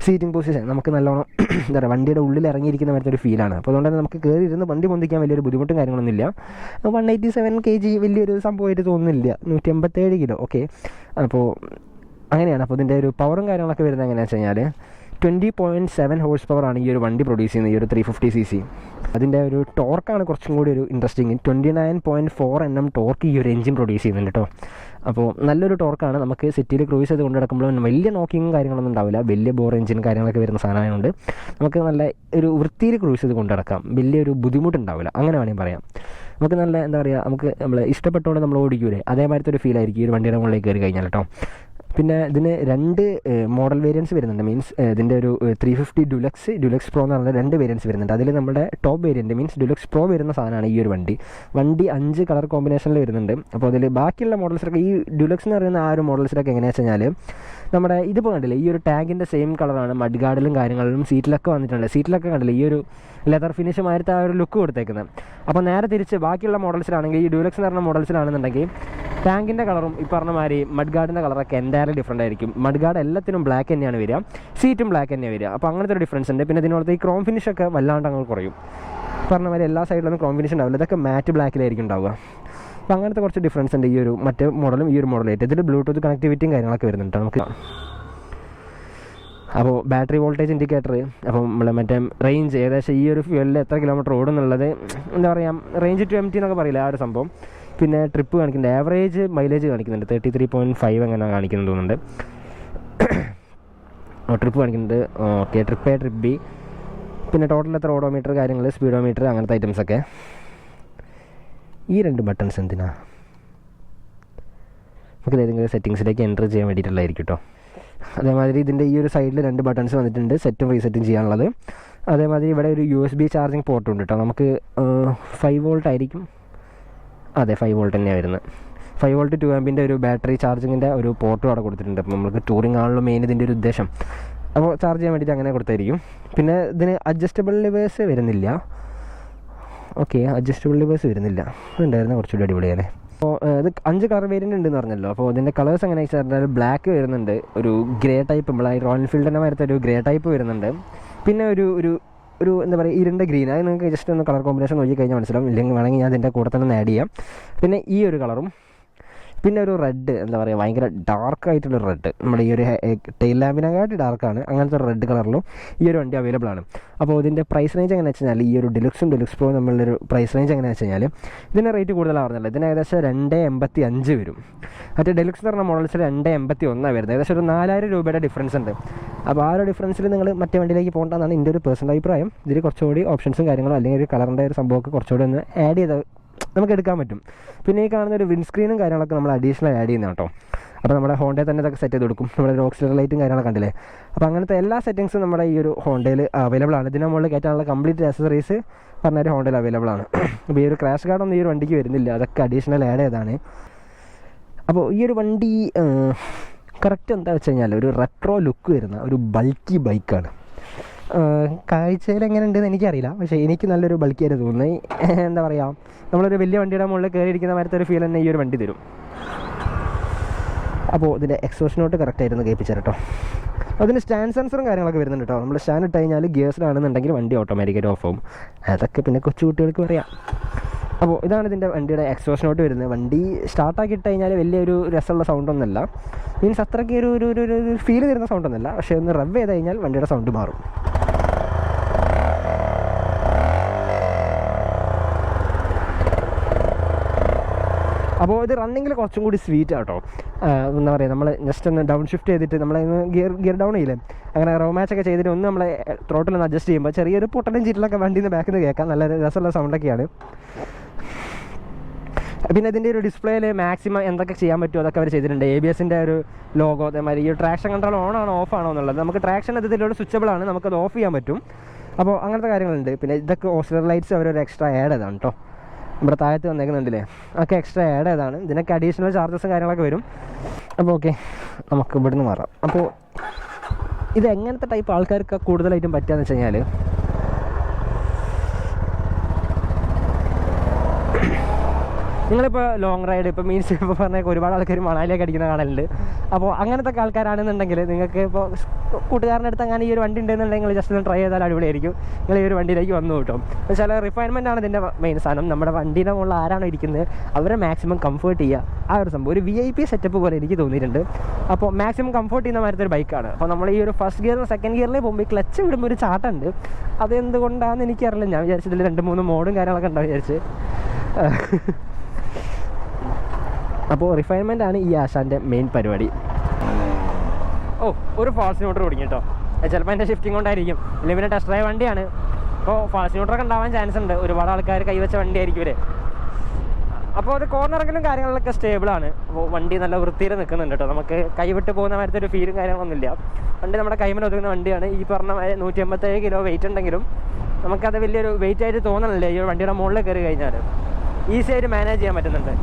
സീറ്റിംഗ് പൊസിഷൻ നമുക്ക് നല്ലോണം എന്താ പറയുക വണ്ടിയുടെ ഉള്ളിൽ ഇറങ്ങിയിരിക്കുന്ന മാതിരി ഒരു ഫീലാണ്. അപ്പോൾ അതുകൊണ്ട് തന്നെ നമുക്ക് കയറി ഇരുന്ന് വണ്ടി പൊന്തിക്കാൻ വലിയൊരു ബുദ്ധിമുട്ടും കാര്യങ്ങളൊന്നുമില്ല. 187 kg വലിയൊരു സംഭവമായിട്ട് തോന്നുന്നില്ല. 187 കിലോ ഓക്കെ. അപ്പോൾ അങ്ങനെയാണ്. അപ്പോൾ ഇതിൻ്റെ ഒരു പവറും കാര്യങ്ങളൊക്കെ വരുന്നത് എങ്ങനെയാണെന്ന് വെച്ച് കഴിഞ്ഞാൽ 20.7 ഹോഴ്സ് പവറാണ് ഈ ഒരു വണ്ടി പ്രൊഡ്യൂസ് ചെയ്യുന്നത്, ഈ ഒരു 350cc. അതിൻ്റെ ഒരു ടോർക്കാണ് കുറച്ചും കൂടി ഒരു ഇൻട്രസ്റ്റിങ്. 29.4 Nm ടോർക്ക് ഈ ഒരു എഞ്ചിൻ പ്രൊഡ്യൂസ് ചെയ്യുന്നുണ്ട് കേട്ടോ. അപ്പോൾ നല്ലൊരു ടോർക്കാണ്. നമുക്ക് സിറ്റിയിൽ ക്രൂസ് ചെയ്ത് കൊണ്ട് നടക്കുമ്പോഴും വലിയ നോക്കിങ്ങും കാര്യങ്ങളൊന്നും ഉണ്ടാവില്ല. വലിയ ബോർ എഞ്ചിൻ കാര്യങ്ങളൊക്കെ വരുന്ന സാധനമായതുകൊണ്ട് നമുക്ക് നല്ല ഒരു വൃത്തിയിൽ ക്രൂസ് ചെയ്ത് കൊണ്ട് നടക്കാം. വലിയൊരു ബുദ്ധിമുട്ടുണ്ടാവില്ല, അങ്ങനെ വേണമെങ്കിൽ പറയാം. നമുക്ക് നല്ല എന്താ പറയുക, നമുക്ക് നമ്മൾ ഇഷ്ടപ്പെട്ടുകൊണ്ട് നമ്മൾ ഓടിക്കൂലേ അതേമാതിരത്തെ ഒരു ഫീൽ ആയിരിക്കും ഈ ഒരു വണ്ടിയുടെ മുകളിലേക്ക് കയറി കഴിഞ്ഞാൽ കേട്ടോ. പിന്നെ ഇതിന് 2 മോഡൽ വേരിയൻസ് വരുന്നുണ്ട്. മീൻസ് ഇതിൻ്റെ ഒരു 350 ഡുലക്സ് പ്രോ എന്ന് പറഞ്ഞാൽ 2 വേരിയൻസ് വരുന്നുണ്ട്. അതിൽ നമ്മുടെ ടോപ്പ് വേരിയൻറ്റ് മീൻസ് ഡുലക്സ് പ്രോ വരുന്ന സാധനമാണ് ഈ ഒരു വണ്ടി. 5 കളർ കോമ്പിനേഷനിൽ വരുന്നുണ്ട്. അപ്പോൾ അതിൽ ബാക്കിയുള്ള മോഡൽസിലൊക്കെ ഈ ഡുലക്സ് എന്ന് പറയുന്ന ആ ഒരു മോഡൽസിലൊക്കെ എങ്ങനെയാണെന്ന് വെച്ച് കഴിഞ്ഞാൽ നമ്മുടെ ഇതിപ്പോൾ കണ്ടില്ലേ ഈ ഒരു ടാങ്കിൻ്റെ സെയിം കളറാണ് മഡ് ഗാർഡിലും കാര്യങ്ങളിലും സീറ്റിലൊക്കെ വന്നിട്ടുണ്ട്. സീറ്റിലൊക്കെ കണ്ടില്ലേ ഈ ഒരു ലെതർ ഫിനിഷ് മാരത്തെ ആ ഒരു ലുക്ക് കൊടുത്തേക്കുന്നത്. അപ്പോൾ നേരെ തിരിച്ച് ബാക്കിയുള്ള മോഡൽസിലാണെങ്കിൽ ഈ ഡ്യൂലക്സ് എന്ന് പറഞ്ഞ മോഡൽസിലാണെന്നുണ്ടെങ്കിൽ ടാങ്കിൻ്റെ കളറും ഈ പറഞ്ഞ മാതിരി മഡ് ഗാർഡിൻ്റെ കളറൊക്കെ എൻ്റയർലി ഡിഫറൻ്റ് ആയിരിക്കും. മഡ് ഗാർഡ് എല്ലാത്തിനും ബ്ലാക്ക് തന്നെയാണ് വരിക, സീറ്റും ബ്ലാക്ക് തന്നെയാണ് വരിക. അപ്പോൾ അങ്ങനത്തെ ഒരു ഡിഫറൻസ് ഉണ്ട്. പിന്നെ ഇതിനോടത്ത് ഈ ക്രോം ഫിനിഷൊക്കെ വല്ലാണ്ട് അങ്ങ് കുറയും. പറഞ്ഞ മാതിരി എല്ലാ സൈഡിലൊന്നും ക്രോം ഫിനിഷ് ഉണ്ടാവില്ല, ഇതൊക്കെ മാറ്റ് ബ്ലാക്കിലായിരിക്കും ഉണ്ടാവുക. അപ്പോൾ അങ്ങനത്തെ കുറച്ച് ഡിഫറൻസ് ഉണ്ട് ഈ ഒരു മറ്റേ മോഡലും ഈ ഒരു മോഡലായിട്ട്. ഇതിൽ ബ്ലൂടൂത്ത് കണക്ടിവിറ്റിയും കാര്യങ്ങളൊക്കെ വരുന്നുണ്ട് നമുക്ക്. അപ്പോൾ ബാറ്ററി വോൾട്ടേജ് ഇൻഡിക്കേറ്റർ, അപ്പോൾ നമ്മൾ മറ്റേ റേഞ്ച് ഏകദേശം ഈ ഒരു ഫ്യൂവലിൽ എത്ര കിലോമീറ്റർ ഓടും എന്നുള്ളത് എന്താ പറയുക, റേഞ്ച് ടു MT എന്നൊക്കെ പറയില്ല ആ ഒരു സംഭവം. പിന്നെ ട്രിപ്പ് കാണിക്കുന്നുണ്ട്, ആവറേജ് മൈലേജ് കാണിക്കുന്നുണ്ട് 33.5 അങ്ങനെ കാണിക്കുന്നുണ്ട് തോന്നുന്നുണ്ട്. ട്രിപ്പ് കാണിക്കുന്നുണ്ട്. Okay, trip A trip B, പിന്നെ ടോട്ടൽ എത്ര ഓഡോമീറ്റർ കാര്യങ്ങൾ, സ്പീഡോമീറ്റർ അങ്ങനത്തെ ഐറ്റംസൊക്കെ. ഈ 2 ബട്ടൺസ് എന്തിനാ, നമുക്ക് ഏതെങ്കിലും സെറ്റിങ്സിലേക്ക് എൻ്റർ ചെയ്യാൻ വേണ്ടിയിട്ടുള്ളതായിരിക്കും കേട്ടോ. അതേമാതിരി ഇതിൻ്റെ ഈ ഒരു സൈഡിൽ 2 ബട്ടൺസ് വന്നിട്ടുണ്ട്, സെറ്റും റീസെറ്റും ചെയ്യാനുള്ളത്. അതേമാതിരി ഇവിടെ ഒരു USB ചാർജിങ് പോർട്ട് ഉണ്ട് കേട്ടോ. നമുക്ക് 5 വോൾട്ട് ആയിരിക്കും, അതെ 5 വോൾട്ട് തന്നെയാണ് വരുന്നത്. 5 വോൾട്ട് 2 ആമ്പിൻ്റെ ഒരു ബാറ്ററി ചാർജിങ്ങിൻ്റെ ഒരു പോർട്ടും അവിടെ കൊടുത്തിട്ടുണ്ട്. അപ്പോൾ നമുക്ക് ടൂറിംഗ് ആണല്ലോ മെയിൻ ഇതിൻ്റെ ഒരു ഉദ്ദേശം. അപ്പോൾ ചാർജ് ചെയ്യാൻ വേണ്ടിയിട്ട് അങ്ങനെ കൊടുത്തായിരിക്കും. പിന്നെ ഇതിന് അഡ്ജസ്റ്റബിൾ ലിവേഴ്സ് വരുന്നില്ല. ഓക്കെ, അഡ്ജസ്റ്റബിൾ ലിവേഴ്സ് വരുന്നില്ല, അതുണ്ടായിരുന്ന കുറച്ചുകൂടി അടിപൊളിയാണ്. അപ്പോൾ ഇത് 5 കളർ വേരിയൻ്റ് ഉണ്ടെന്ന് പറഞ്ഞല്ലോ. അപ്പോൾ ഇതിൻ്റെ കളേഴ്സ് എങ്ങനെയാണെന്ന് വെച്ചാൽ ബ്ലാക്ക് വരുന്നുണ്ട്, ഒരു ഗ്രേ ടൈപ്പ്, നമ്മളെ റോയൽ എൻഫീൽഡിൻ്റെ മാരത്തെ ഒരു ഗ്രേ ടൈപ്പ് വരുന്നുണ്ട്. പിന്നെ ഒരു എന്താ പറയുക ഇരുണ്ട ഗ്രീൻ, അത് നിങ്ങൾക്ക് ജസ്റ്റ് ഒന്ന് കളർ കോമ്പിനേഷൻ നോക്കി കഴിഞ്ഞാൽ മനസ്സിലാവും. ഇല്ലെങ്കിൽ വേണമെങ്കിൽ ഞാൻ അതിൻ്റെ കൂടെ തന്നെ ആഡ് ചെയ്യാം. പിന്നെ ഈ ഒരു കളറും പിന്നെ ഒരു റെഡ്, എന്താ പറയുക ഭയങ്കര ഡാർക്കായിട്ടുള്ളൊരു റെഡ്, നമ്മുടെ ഈ ഒരു ടെയിൽ ലാമ്പിനെക്കാട്ടി ഡാർക്കാണ്, അങ്ങനത്തെ ഒരു റെഡ് കളറിലും ഈ ഒരു വണ്ടി അവൈലബിൾ ആണ്. അപ്പോൾ ഇതിൻ്റെ പ്രൈസ് റേഞ്ച് എങ്ങനെയാണെന്ന് വെച്ച് കഴിഞ്ഞാൽ ഈ ഒരു ഡെലുക്സ് പ്രോ നമ്മളുടെ ഒരു പ്രൈസ് റേഞ്ച് എങ്ങനെയാണെന്ന് വെച്ച് കഴിഞ്ഞാൽ ഇതിൻ്റെ റേറ്റ് കൂടുതലാണ് പറഞ്ഞത്. ഇതിന് ഏകദേശം 285 വരും. മറ്റേ ഡെലുക്സ് എന്ന് പറഞ്ഞ മോഡൽസിൽ 281 വരുന്നത്. ഏകദേശം ഒരു 4000 രൂപയുടെ ഡിഫറൻസ് ഉണ്ട്. അപ്പോൾ ആ ഒരു ഡിഫറൻസിൽ നിങ്ങൾ മറ്റേ വണ്ടിയിലേക്ക് പോകേണ്ടതാണ് എൻ്റെ ഒരു പേഴ്സണൽ അഭിപ്രായം. ഇതിൽ കുറച്ചുകൂടി ഓപ്ഷൻസും കാര്യങ്ങളും അല്ലെങ്കിൽ ഒരു കളറിൻ്റെ ഒരു സംഭവമൊക്കെ കുറച്ചുകൂടി ഒന്ന് ആഡ് ചെയ്ത് നമുക്ക് എടുക്കാൻ പറ്റും. പിന്നെ ഈ കാണുന്ന ഒരു വിൻസ്ക്രീനും കാര്യങ്ങളൊക്കെ നമ്മൾ അഡീഷണൽ ആഡ് ചെയ്യുന്ന കേട്ടോ. അപ്പോൾ നമ്മുടെ ഹോണ്ടയിൽ തന്നെ ഇതൊക്കെ സെറ്റ് ചെയ്ത് കൊടുക്കും. നമ്മുടെ ഒരു ഓക്സിലർ ലൈറ്റും കാര്യങ്ങളൊക്കെ കണ്ടില്ലേ. അപ്പോൾ അങ്ങനത്തെ എല്ലാ സെറ്റിങ്സും നമ്മുടെ ഈ ഒരു ഹോണ്ടയിൽ അവൈലബിൾ ആണ്. ഇതിന് മുകളിൽ കയറ്റാനുള്ള കംപ്ലീറ്റ് ആക്സസറീസ് പറഞ്ഞൊരു ഹോണ്ടയിൽ അവൈലബിൾ ആണ്. അപ്പോൾ ഈ ഒരു ക്രാഷ് ഗാർഡൊന്നും ഈ ഒരു വണ്ടിക്ക് വരുന്നില്ല, അതൊക്കെ അഡീഷണൽ ആഡ് ചെയ്തതാണ്. അപ്പോൾ ഈ ഒരു വണ്ടി കറക്റ്റ് എന്താ വെച്ച് കഴിഞ്ഞാൽ ഒരു റെട്രോ ലുക്ക് വരുന്ന ഒരു ബൾക്കി ബൈക്കാണ്. കാഴ്ചയിൽ എങ്ങനെ ഉണ്ടെന്ന് എനിക്കറിയില്ല, പക്ഷേ എനിക്ക് നല്ലൊരു ബൾക്കിയായിട്ട് തോന്നുന്നത്. എന്താ പറയുക, നമ്മളൊരു വലിയ വണ്ടിയുടെ മുകളിൽ കയറിയിരിക്കുന്ന മാരത്തെ ഒരു ഫീൽ തന്നെ ഈ ഒരു വണ്ടി തരും. അപ്പോൾ ഇതിൻ്റെ എക്സോസ്റ്റ് നോട്ട് കറക്റ്റായിരുന്നു കേൾപ്പിച്ചാൽ കേട്ടോ. അതിന് സ്റ്റാൻഡ് സെൻസറും കാര്യങ്ങളൊക്കെ വരുന്നുണ്ട് കേട്ടോ. നമ്മൾ സ്റ്റാൻഡ് ഇട്ട് കഴിഞ്ഞാൽ ഗിയേഴ്സിലാണെന്നുണ്ടെങ്കിൽ വണ്ടി ഓട്ടോമാറ്റിക്കായിട്ട് ഓഫ് ആവും. അതൊക്കെ പിന്നെ കൊച്ചു കുട്ടികൾക്ക് പറയാം. അപ്പോൾ ഇതാണ് ഇതിൻ്റെ വണ്ടിയുടെ എക്സോസ്റ്റ് നോട്ട് വരുന്നത്. വണ്ടി സ്റ്റാർട്ടാക്കി ഇട്ട് കഴിഞ്ഞാൽ വലിയൊരു രസമുള്ള സൗണ്ടൊന്നുമല്ല, മീൻസ് അത്രയ്ക്ക് ഒരു ഫീൽ തരുന്ന സൗണ്ടൊന്നുമല്ല. പക്ഷേ ഒന്ന് റവ് ചെയ്ത് കഴിഞ്ഞാൽ വണ്ടിയുടെ സൗണ്ട് മാറും. അപ്പോൾ ഇത് റണ്ണിങ്ങിൽ കുറച്ചും കൂടി സ്വീറ്റ് ആട്ടോ. എന്താ പറയുക, നമ്മൾ ജസ്റ്റ് ഒന്ന് ഡൗൺ ഷിഫ്റ്റ് ചെയ്തിട്ട് നമ്മളൊന്ന് ഗിയർ ഡൗൺ ചെയ്യില്ലേ, അങ്ങനെ റോമാച്ചൊക്കെ ചെയ്തിട്ട് ഒന്ന് നമ്മളെ ത്രോട്ടിലൊന്ന് അഡ്ജസ്റ്റ് ചെയ്യുമ്പോൾ ചെറിയൊരു പൊട്ടലും ചീറ്റിലൊക്കെ വണ്ടിയിൽ നിന്ന് ബാക്കിൽ നിന്ന് കേൾക്കാം. നല്ല രസമുള്ള സൗണ്ടൊക്കെയാണ്. പിന്നെ ഇതിൻ്റെ ഒരു ഡിസ്പ്ലേയിൽ മാക്സിമം എന്തൊക്കെ ചെയ്യാൻ പറ്റുമോ അതൊക്കെ അവർ ചെയ്തിട്ടുണ്ട്. ABSൻ്റെ ഒരു ലോഗോ, അതേമാതിരി ഈ ട്രാക്ഷൻ കൺട്രോൾ ഓൺ ആണോ ഓഫ് ആണോ എന്നുള്ളത് നമുക്ക് ട്രാക്ഷൻ ഇതിലൂടെ സ്വിച്ചബിൾ ആണ്, നമുക്കത് ഓഫ് ചെയ്യാൻ പറ്റും. അപ്പോൾ അങ്ങനത്തെ കാര്യങ്ങളുണ്ട്. പിന്നെ ഇതൊക്കെ ഓക്സിലറി ലൈറ്റ്സ് അവരൊരു എക്സ്ട്രാ ആഡ് ചെയ്താണ് കേട്ടോ. നമ്മുടെ താഴത്ത് വന്നേക്കുന്നുണ്ടല്ലേ, അതൊക്കെ എക്സ്ട്രാ ആഡ് ചെയ്താണ്. ഇതിനൊക്കെ അഡീഷണൽ ചാർജസും കാര്യങ്ങളൊക്കെ വരും. അപ്പോൾ ഓക്കെ, നമുക്ക് ഇവിടുന്ന് മാറാം. അപ്പോൾ ഇത് എങ്ങനത്തെ ടൈപ്പ് ആൾക്കാർക്ക് കൂടുതലായിട്ടും പറ്റുകയെന്ന് വെച്ച് കഴിഞ്ഞാൽ നിങ്ങളിപ്പോൾ ലോങ് റൈഡ് ഇപ്പോൾ മീൻസ് ഇപ്പോൾ പറഞ്ഞാൽ ഒരുപാട് ആൾക്കാർ മണാലിയൊക്കെ അടിക്കുന്ന കാണലുണ്ട്. അപ്പോൾ അങ്ങനത്തെ ആൾക്കാരാണെന്നുണ്ടെങ്കിൽ നിങ്ങൾക്ക് ഇപ്പോൾ കൂട്ടുകാരൻ്റെ അടുത്ത് അങ്ങനെ ഈ ഒരു വണ്ടി ഉണ്ടെന്നുണ്ടെങ്കിൽ ജസ്റ്റ് ഒന്ന് ട്രൈ ചെയ്താൽ അടിപൊളിയായിരിക്കും. നിങ്ങൾ ഈ ഒരു വണ്ടിയിലേക്ക് വന്നു കിട്ടും. ചില റിഫൈൻമെൻ്റ് ആണ് ഇതിൻ്റെ മെയിൻ സാധനം. നമ്മുടെ വണ്ടീൻ്റെ മുകളിൽ ആരാണോ ഇരിക്കുന്നത് അവരെ മാക്സിമം കംഫർട്ട് ചെയ്യുക. ആ ഒരു സംഭവം ഒരു VIP സെറ്റപ്പ് പോലെ എനിക്ക് തോന്നിയിട്ടുണ്ട്. അപ്പോൾ മാക്സിമം കംഫർട്ട് ചെയ്യുന്ന മാതിരത്തെ ഒരു ബൈക്കാണ്. അപ്പോൾ നമ്മൾ ഈ ഒരു ഫസ്റ്റ് ഗിയറിൽ സെക്കൻഡ് ഗിയറിൽ പോകുമ്പോൾ ഈ ക്ലച്ച് വിടുമ്പോൾ ഒരു ചാട്ടുണ്ട്. അതെന്തുകൊണ്ടാണെന്ന് എനിക്കറിയില്ല. ഞാൻ വിചാരിച്ചതിൽ 2-3 മോഡും കാര്യങ്ങളൊക്കെ ഉണ്ടാവും വിചാരിച്ച്. അപ്പോൾ റിഫൈൻമെൻ്റ് ആണ് ഈ ആശാൻ്റെ മെയിൻ പരിപാടി. ഒരു ഫാൾസ് ന്യൂട്രൽ ഓടിക്കും കേട്ടോ. ചിലപ്പോൾ എൻ്റെ ഷിഫ്റ്റിംഗ് കൊണ്ടായിരിക്കും. ഇല്ലെങ്കിൽ പിന്നെ ടെസ്റ്റ് ഡ്രൈവ് വണ്ടിയാണ്. അപ്പോൾ ഫാൾസ് ന്യൂട്രലൊക്കെ ഉണ്ടാവാൻ ചാൻസ് ഉണ്ട്. ഒരുപാട് ആൾക്കാർ കൈവച്ച വണ്ടിയായിരിക്കും ഇവരെ. അപ്പോൾ അത് കോർണറിലും കാര്യങ്ങളിലൊക്കെ സ്റ്റേബിളാണ്. അപ്പോൾ വണ്ടി നല്ല വൃത്തിയിൽ നിൽക്കുന്നുണ്ട് കേട്ടോ. നമുക്ക് കൈവിട്ട് പോകുന്ന മാതിരത്തെ ഒരു ഫീലും കാര്യങ്ങളൊന്നുമില്ല. വണ്ടി നമ്മുടെ കൈമേൽ ഒതുങ്ങുന്ന വണ്ടിയാണ്. ഈ പറഞ്ഞ 187 കിലോ വെയിറ്റ് ഉണ്ടെങ്കിലും നമുക്കത് വലിയൊരു വെയിറ്റ് ആയിട്ട് തോന്നണില്ല. ഈ വണ്ടിയുടെ മുകളിൽ കയറി കഴിഞ്ഞാൽ ഈസി ആയിട്ട് മാനേജ് ചെയ്യാൻ പറ്റുന്നുണ്ട്.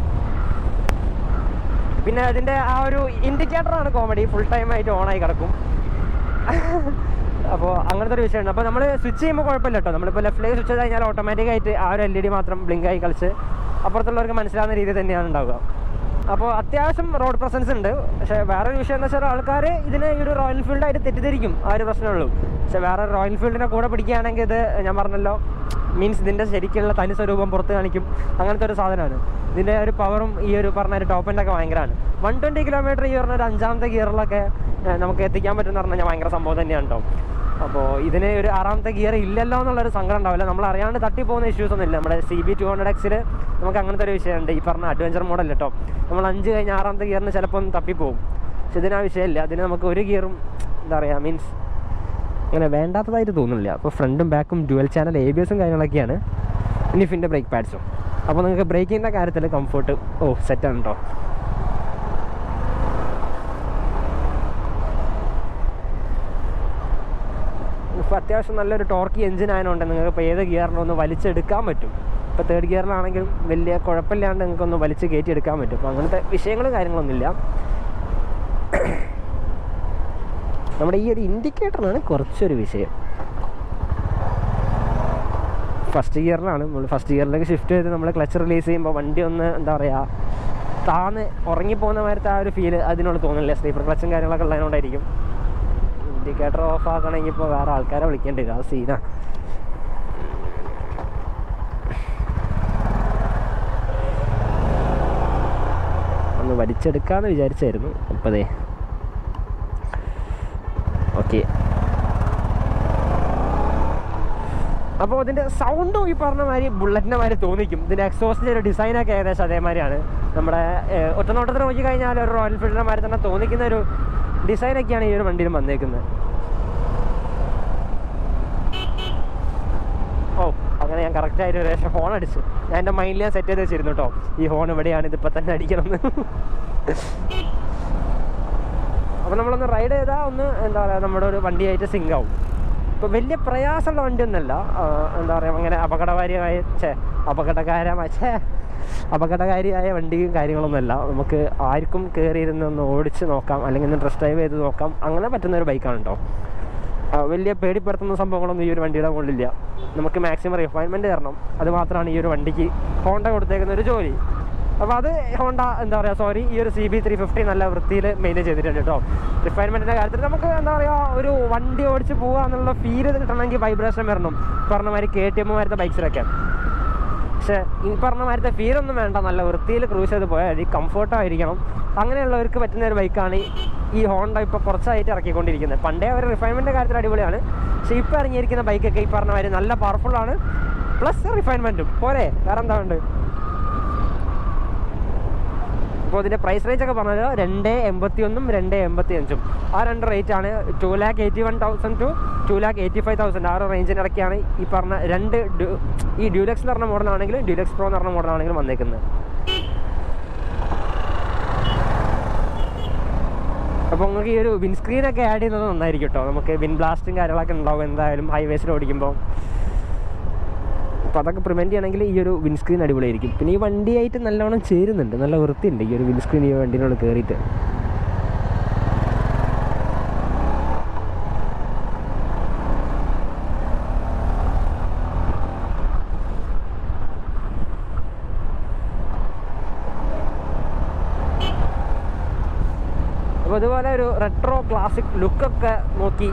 പിന്നെ അതിൻ്റെ ആ ഒരു ഇൻഡിക്കേറ്ററാണ് കോമഡി. ഫുൾ ടൈമായിട്ട് ഓണായി കിടക്കും. അപ്പോൾ അങ്ങനത്തെ ഒരു വിഷയമുണ്ട്. അപ്പോൾ നമ്മൾ സ്വിച്ച് ചെയ്യുമ്പോൾ കുഴപ്പമില്ല കേട്ടോ. നമ്മളിപ്പോൾ ലെഫ്റ്റിലേക്ക് സ്വിച്ച് ചെയ്ത് കഴിഞ്ഞാൽ ഓട്ടോമാറ്റിക്കായിട്ട് ആ ഒരു LED മാത്രം ബ്ലിങ്കായി കളിച്ച് അപ്പുറത്തുള്ളവർക്ക് മനസ്സിലാവുന്ന രീതിയിൽ തന്നെയാണ് ഉണ്ടാവുക. അപ്പോൾ അത്യാവശ്യം റോഡ് പ്രസൻസ് ഉണ്ട്. പക്ഷേ വേറൊരു വിഷയം എന്ന് വെച്ചാൽ ആൾക്കാർ ഇതിനെ ഈ ഒരു റോയൽ എൻഫീൽഡായിട്ട് തെറ്റിദ്ധരിക്കും. ആ ഒരു പ്രശ്നമുള്ളൂ. പക്ഷേ വേറെ റോയൽ എൻഫീൽഡിനെ കൂടെ പിടിക്കുകയാണെങ്കിൽ ഇത് ഞാൻ പറഞ്ഞല്ലോ മീൻസ് ഇതിൻ്റെ ശരിക്കുള്ള തനി സ്വരൂപം പുറത്ത് കാണിക്കും. അങ്ങനത്തെ ഒരു സാധനമാണ്. ഇതിൻ്റെ ഒരു പവറും ഈ ഒരു പറഞ്ഞ ഒരു ടോപ്പ് എൻഡൊക്കെ ഭയങ്കരമാണ്. 120 കിലോമീറ്റർ ഈ പറഞ്ഞ ഒരു 5ാമത്തെ ഗിയറിലൊക്കെ നമുക്ക് എത്തിക്കാൻ പറ്റുമെന്ന് പറഞ്ഞാൽ ഭയങ്കര സംഭവം തന്നെയാണ് കേട്ടോ. അപ്പോൾ ഇതിന് ഒരു 6ാമത്തെ ഗിയർ ഇല്ലല്ലോ എന്നുള്ളൊരു സങ്കടം ഉണ്ടാവില്ല. നമ്മൾ അറിയാണ്ട് തട്ടിപ്പോകുന്ന ഇഷ്യൂസ് ഒന്നും ഇല്ല. നമ്മുടെ CB200Xൽ നമുക്ക് അങ്ങനത്തെ ഒരു വിഷയമുണ്ട്. ഈ പറഞ്ഞ അഡ്വഞ്ചർ മോഡൽ കേട്ടോ. നമ്മൾ 5 കഴിഞ്ഞ് 6ാമത്തെ ഗിയറിന് ചിലപ്പോൾ ഒന്ന് തപ്പിപ്പോകും. പക്ഷെ ഇതിന് ആ വിഷയമില്ല. അതിന് നമുക്ക് ഒരു ഗിയറും എന്താ പറയുക മീൻസ് അങ്ങനെ വേണ്ടാത്തതായിട്ട് തോന്നുന്നില്ല. അപ്പോൾ ഫ്രണ്ടും ബാക്കും ഡ്യുവൽ ചാനൽ ABSും കാര്യങ്ങളൊക്കെയാണ്. നിഫിൻ്റെ ബ്രേക്ക് പാഡ്സും. അപ്പോൾ നിങ്ങൾക്ക് ബ്രേക്കിൻ്റെ കാര്യത്തിൽ കംഫർട്ട് സെറ്റാണ് കേട്ടോ. ഇപ്പോൾ അത്യാവശ്യം നല്ലൊരു ടോർക്കി എഞ്ചിൻ ആയതുകൊണ്ട് നിങ്ങൾക്ക് ഇപ്പോൾ ഏത് ഗിയറിനൊന്ന് വലിച്ചെടുക്കാൻ പറ്റും. ഇപ്പോൾ 3rd ഗിയറിലാണെങ്കിലും വലിയ കുഴപ്പമില്ലാണ്ട് നിങ്ങൾക്കൊന്ന് വലിച്ച് കയറ്റിയെടുക്കാൻ പറ്റും. അപ്പോൾ അങ്ങനത്തെ വിഷയങ്ങളും കാര്യങ്ങളൊന്നുമില്ല. നമ്മുടെ ഈ ഒരു ഇൻഡിക്കേറ്ററാണ് കുറച്ചൊരു വിഷയം. ഫസ്റ്റ് ഗിയറിലാണ് നമ്മൾ ഫസ്റ്റ് ഗിയറിലേക്ക് ഷിഫ്റ്റ് ചെയ്ത് നമ്മൾ ക്ലച്ച് റിലീസ് ചെയ്യുമ്പോൾ വണ്ടി ഒന്ന് എന്താ പറയുക താന്ന് ഉറങ്ങിപ്പോകുന്ന മാതിരത്തെ ആ ഒരു ഫീല് അതിനോട് തോന്നില്ല. സ്ലീപ്പർ ക്ലച്ചും കാര്യങ്ങളൊക്കെ ഉള്ളതിനോടായിരിക്കും. ഇൻഡിക്കേറ്റർ ഓഫ് ആക്കണമെങ്കിൽ ഇപ്പോൾ വേറെ ആൾക്കാരെ വിളിക്കേണ്ടി വരും. ആ സീനാണ്. ഒന്ന് വലിച്ചെടുക്കാമെന്ന് വിചാരിച്ചായിരുന്നു. അപ്പതേ ഓക്കെ. അപ്പോൾ ഇതിൻ്റെ സൗണ്ടും ഈ പറഞ്ഞ മാതിരി ബുള്ളറ്റിൻ്റെ മാതിരി തോന്നിക്കും. ഇതിൻ്റെ എക്സോസ്റ്റിൻ്റെ ഒരു ഡിസൈനൊക്കെ ഏകദേശം അതേമാതിരിയാണ്. നമ്മുടെ ഒറ്റനോട്ടത്തിൽ നോക്കി കഴിഞ്ഞാൽ ഒരു റോയൽ എൻഫീൽഡിൻ്റെ മാതിരി തന്നെ തോന്നിക്കുന്ന ഒരു ഡിസൈനൊക്കെയാണ് ഈ ഒരു വണ്ടിയിലും വന്നേക്കുന്നത്. അങ്ങനെ ഞാൻ കറക്റ്റായിട്ട് ഒരു ശേഷം ഹോൺ അടിച്ചു. ഞാൻ എൻ്റെ മൈൻഡിൽ ഞാൻ സെറ്റ് ചെയ്ത് വെച്ചിരുന്നു കേട്ടോ. ഈ ഹോൺ ഇവിടെയാണ്, ഇതിപ്പോൾ തന്നെ അടിക്കണമെന്ന്. അപ്പോൾ നമ്മളൊന്ന് റൈഡ് ചെയ്താൽ ഒന്ന് എന്താ പറയുക നമ്മുടെ ഒരു വണ്ടിയായിട്ട് സിങ്ക് ആവും. ഇപ്പോൾ വലിയ പ്രയാസമുള്ള വണ്ടിയൊന്നുമല്ല. എന്താ പറയുക അങ്ങനെ അപകടകാരിയായ വണ്ടിയും കാര്യങ്ങളൊന്നുമല്ല. നമുക്ക് ആർക്കും കയറിയിരുന്ന് ഒന്ന് ഓടിച്ച് നോക്കാം, അല്ലെങ്കിൽ ഒന്ന് ടെസ്റ്റ് ഡ്രൈവ് ചെയ്ത് നോക്കാം. അങ്ങനെ പറ്റുന്ന ഒരു ബൈക്കാണ് കേട്ടോ. വലിയ പേടിപ്പെടുത്തുന്ന സംഭവങ്ങളൊന്നും ഈ ഒരു വണ്ടിയുടെ മുകളിലില്ല. നമുക്ക് മാക്സിമം റിഫൈൻമെൻറ്റ് തരണം. അത് മാത്രമാണ് ഈ ഒരു വണ്ടിക്ക് ഹോണ്ട കൊടുത്തേക്കുന്ന ഒരു ജോലി. അപ്പോൾ അത് ഹോണ്ട എന്താ പറയുക ഈ ഒരു CB350 നല്ല വൃത്തിയിൽ മെയിൻറ്റെയിൻ ചെയ്തിട്ടുണ്ട് കേട്ടോ. റിഫൈൻമെൻറ്റിൻ്റെ കാര്യത്തിൽ നമുക്ക് എന്താ പറയുക ഒരു വണ്ടി ഓടിച്ച് പോകുക എന്നുള്ള ഫീൽ കിട്ടണമെങ്കിൽ വൈബ്രേഷൻ വരണം. പറഞ്ഞ മാതിരി KTM മാരത്തെ ബൈക്സിലൊക്കെ. പക്ഷേ ഈ പറഞ്ഞ മാരത്തെ ഫീലൊന്നും വേണ്ട. നല്ല വൃത്തിയിൽ ക്രൂസ് ചെയ്ത് പോയാൽ മതി. കംഫർട്ടായിരിക്കണം. അങ്ങനെയുള്ളവർക്ക് പറ്റുന്ന ഒരു ബൈക്കാണ് ഈ ഹോണ്ട ഇപ്പോൾ കുറച്ചായിട്ട് ഇറക്കിക്കൊണ്ടിരിക്കുന്നത്. പണ്ടേ അവർ റിഫൈൻമെൻറ്റിൻ്റെ കാര്യത്തിൽ അടിപൊളിയാണ്. പക്ഷേ ഇപ്പോൾ ഇറങ്ങിയിരിക്കുന്ന ബൈക്കൊക്കെ ഈ പറഞ്ഞ മാതിരി നല്ല പവർഫുള്ളാണ്. പ്ലസ് റിഫൈൻമെൻറ്റും പോരെ, വേറെ എന്താ ഉണ്ട്. അപ്പോൾ ഇതിൻ്റെ പ്രൈസ് റേഞ്ചൊക്കെ പറഞ്ഞത് 281 285. ആ 2 റേറ്റാണ്. 2,81,000 to 2,85,000 ആ ഒരു റേഞ്ചിനിടയ്ക്കാണ് ഈ പറഞ്ഞ ഈ ഡ്യൂലക്സ് എന്ന് പറഞ്ഞ മോഡലാണെങ്കിലും ഡ്യൂലക്സ് പ്രോ എന്ന് പറഞ്ഞ മോഡലാണെങ്കിലും വന്നേക്കുന്നത്. അപ്പോൾ നിങ്ങൾക്ക് ഈ ഒരു വിൻസ്ക്രീനൊക്കെ ആഡ് ചെയ്യുന്നത് നന്നായിരിക്കും കേട്ടോ. നമുക്ക് വിൻ ബ്ലാസ്റ്റും കാര്യങ്ങളൊക്കെ ഉണ്ടാവും എന്തായാലും ഹൈവേസിൽ ഓടിക്കുമ്പോൾ. അപ്പോൾ അതൊക്കെ പ്രിവെൻറ്റ് ചെയ്യണമെങ്കിൽ ഈ ഒരു വിൻസ്ക്രീൻ അടിപൊളിയായിരിക്കും. പിന്നെ ഈ വണ്ടിയായിട്ട് നല്ലോണം ചേരുന്നുണ്ട്. നല്ല വൃത്തിയുണ്ട് ഈ ഒരു വിൻസ്ക്രീൻ ഈ വണ്ടിനോട് കയറിയിട്ട്. അതുപോലെ ഒരു റെട്രോ ക്ലാസിക് ലുക്കൊക്കെ നോക്കി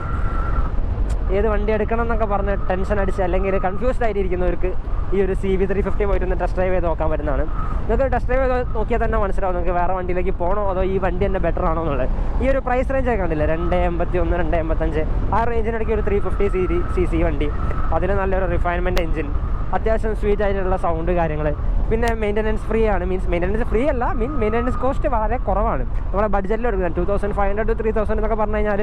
ഏത് വണ്ടി എടുക്കണം എന്നൊക്കെ പറഞ്ഞ് ടെൻഷൻ അടിച്ച് അല്ലെങ്കിൽ കൺഫ്യൂസ്ഡ് ആയിട്ടിരിക്കുന്നവർക്ക് ഈ ഒരു CB350 പോയിട്ടൊന്ന് ടെസ്റ്റ് ഡ്രൈവ് ചെയ്ത് നോക്കാൻ പറ്റുന്നതാണ്. നിങ്ങൾക്ക് ടെസ്റ്റ് ഡ്രൈവ് ചെയ്ത് നോക്കിയാൽ തന്നെ മനസ്സിലാവും നിങ്ങൾക്ക് വേറെ വണ്ടിയിലേക്ക് പോകണോ അതോ ഈ വണ്ടി തന്നെ ബെറ്റർ ആണോ എന്നുള്ളത്. ഈ ഒരു പ്രൈസ് റേഞ്ച് ഒക്കെ കണ്ടില്ല, 281, 285 ആ റേഞ്ചിനിടയ്ക്ക് ഒരു 350cc വണ്ടി, അതിൽ നല്ലൊരു റിഫൈൻമെൻറ്റ് എഞ്ചിൻ, അത്യാവശ്യം സ്വീറ്റ് ആയിട്ടുള്ള സൗണ്ട് കാര്യങ്ങൾ, പിന്നെ മെയിൻ്റനൻസ് ഫ്രീ ആണ്. മെയിൻ്റനൻസ് ഫ്രീ അല്ല, മെയിൻ്റനൻസ് കോസ്റ്റ് വളരെ കുറവാണ്. നമ്മുടെ ബഡ്ജറ്റിൽ എടുക്കുന്നത് 2500 to 3000 എന്നൊക്കെ പറഞ്ഞു കഴിഞ്ഞാൽ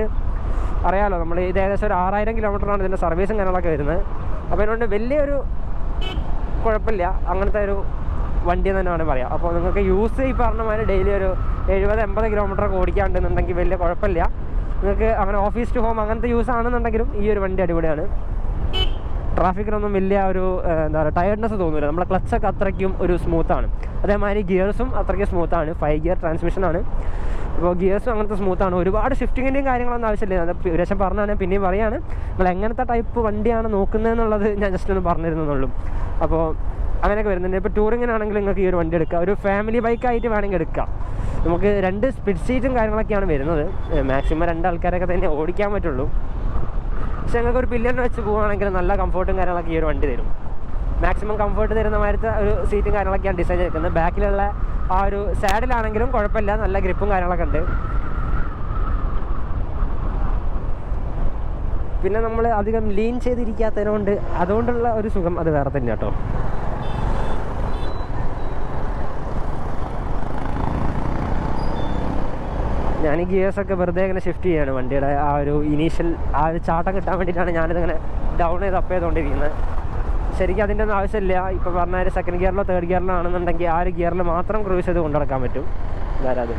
അറിയാലോ, നമ്മൾ ഇത് ഏകദേശം ഒരു 6000 കിലോമീറ്ററാണ് ഇതിൻ്റെ സർവീസും കാര്യങ്ങളൊക്കെ വരുന്നത്. അപ്പോൾ അതുകൊണ്ട് വലിയൊരു കുഴപ്പമില്ല, അങ്ങനത്തെ ഒരു വണ്ടി എന്ന് തന്നെയാണ് പറയാം. അപ്പോൾ നിങ്ങൾക്ക് യൂസ് ഈ പറഞ്ഞ മാതിരി ഡെയിലി ഒരു 70-80 കിലോമീറ്റർ ഓടിക്കാണ്ടെന്നുണ്ടെങ്കിൽ വലിയ കുഴപ്പമില്ല. നിങ്ങൾക്ക് അങ്ങനെ ഓഫീസ് ടു ഹോം അങ്ങനത്തെ യൂസ് ആണെന്നുണ്ടെങ്കിലും ഈ ഒരു വണ്ടി അടിപൊളിയാണ്. ട്രാഫിക്കിനൊന്നും വലിയ ഒരു എന്താ പറയുക ടയർഡ്നെസ് തോന്നില്ല. നമ്മുടെ ക്ലച്ചൊക്കെ അത്രയ്ക്കും ഒരു സ്മൂത്താണ്. അതേമാതിരി ഗിയേഴ്സും അത്രയ്ക്കും സ്മൂത്താണ്. 5 ഗിയർ ട്രാൻസ്മിഷനാണ്. ഇപ്പോൾ ഗിയേഴ്സും അങ്ങനത്തെ സ്മൂത്താണ്. ഒരുപാട് ഷിഫ്റ്റിങ്ങിൻ്റെയും കാര്യങ്ങളൊന്നും ആവശ്യമില്ല. അത് ഏകദേശം പറഞ്ഞാൽ പിന്നെയും പറയുകയാണ്, നിങ്ങൾ എങ്ങനത്തെ ടൈപ്പ് വണ്ടിയാണ് നോക്കുന്നതെന്നുള്ളത് ഞാൻ ജസ്റ്റ് ഒന്ന് പറഞ്ഞിരുന്നുള്ളൂ. അപ്പോൾ അങ്ങനെയൊക്കെ വരുന്നുണ്ട്. ഇപ്പോൾ ടൂറിങ്ങിനാണെങ്കിൽ നിങ്ങൾക്ക് ഈ ഒരു വണ്ടി എടുക്കാം. ഒരു ഫാമിലി ബൈക്കായിട്ട് വേണമെങ്കിൽ എടുക്കാം. നമുക്ക് 2 സ്പിഡ് സീറ്റും കാര്യങ്ങളൊക്കെയാണ് വരുന്നത്. മാക്സിമം 2 ആൾക്കാരൊക്കെ തന്നെ ഓടിക്കാൻ പറ്റുള്ളൂ. പക്ഷേ ഞങ്ങൾക്ക് ഒരു പില്ലറിന് വെച്ച് പോവുകയാണെങ്കിൽ നല്ല കംഫർട്ടും കാര്യങ്ങളൊക്കെ ഈ ഒരു വണ്ടി തരും. മാക്സിമം കംഫർട്ട് തരുന്ന മാതിരത്തെ ഒരു സീറ്റും കാര്യങ്ങളൊക്കെയാണ് ഡിസൈൻ ചെയ്തിരിക്കുന്നത്. ബാക്കിലുള്ള ആ ഒരു സാഡിലാണെങ്കിലും കുഴപ്പമില്ല, നല്ല ഗ്രിപ്പും കാര്യങ്ങളൊക്കെ ഉണ്ട്. പിന്നെ നമ്മൾ അധികം ലീൻ ചെയ്തിരിക്കാത്തതിനോണ്ട് അതുകൊണ്ടുള്ള ഒരു സുഖം അത് വേറെ തന്നെ കേട്ടോ. ഞാൻ ഈ ഗിയേഴ്സൊക്കെ വെറുതെ ഇങ്ങനെ ഷിഫ്റ്റ് ചെയ്യാണ് വണ്ടിയുടെ ആ ഒരു ഇനീഷ്യൽ ആ ഒരു ചാട്ടം കിട്ടാൻ വേണ്ടിയിട്ടാണ് ഞാനിതിങ്ങനെ ഡൗൺ ചെയ്ത് അപ്പ് ചെയ്തുകൊണ്ടിരിക്കുന്നത്. ശരിക്കും അതിൻ്റെ ഒന്നും ആവശ്യമില്ല. ഇപ്പോൾ പറഞ്ഞാൽ 2nd ഗിയറിലോ 3rd ഗിയറിലോ ആണെന്നുണ്ടെങ്കിൽ ആ ഒരു ഗിയറിൽ മാത്രം ക്രൂസ് ചെയ്ത് കൊണ്ടുനടക്കാൻ പറ്റും. അതായത്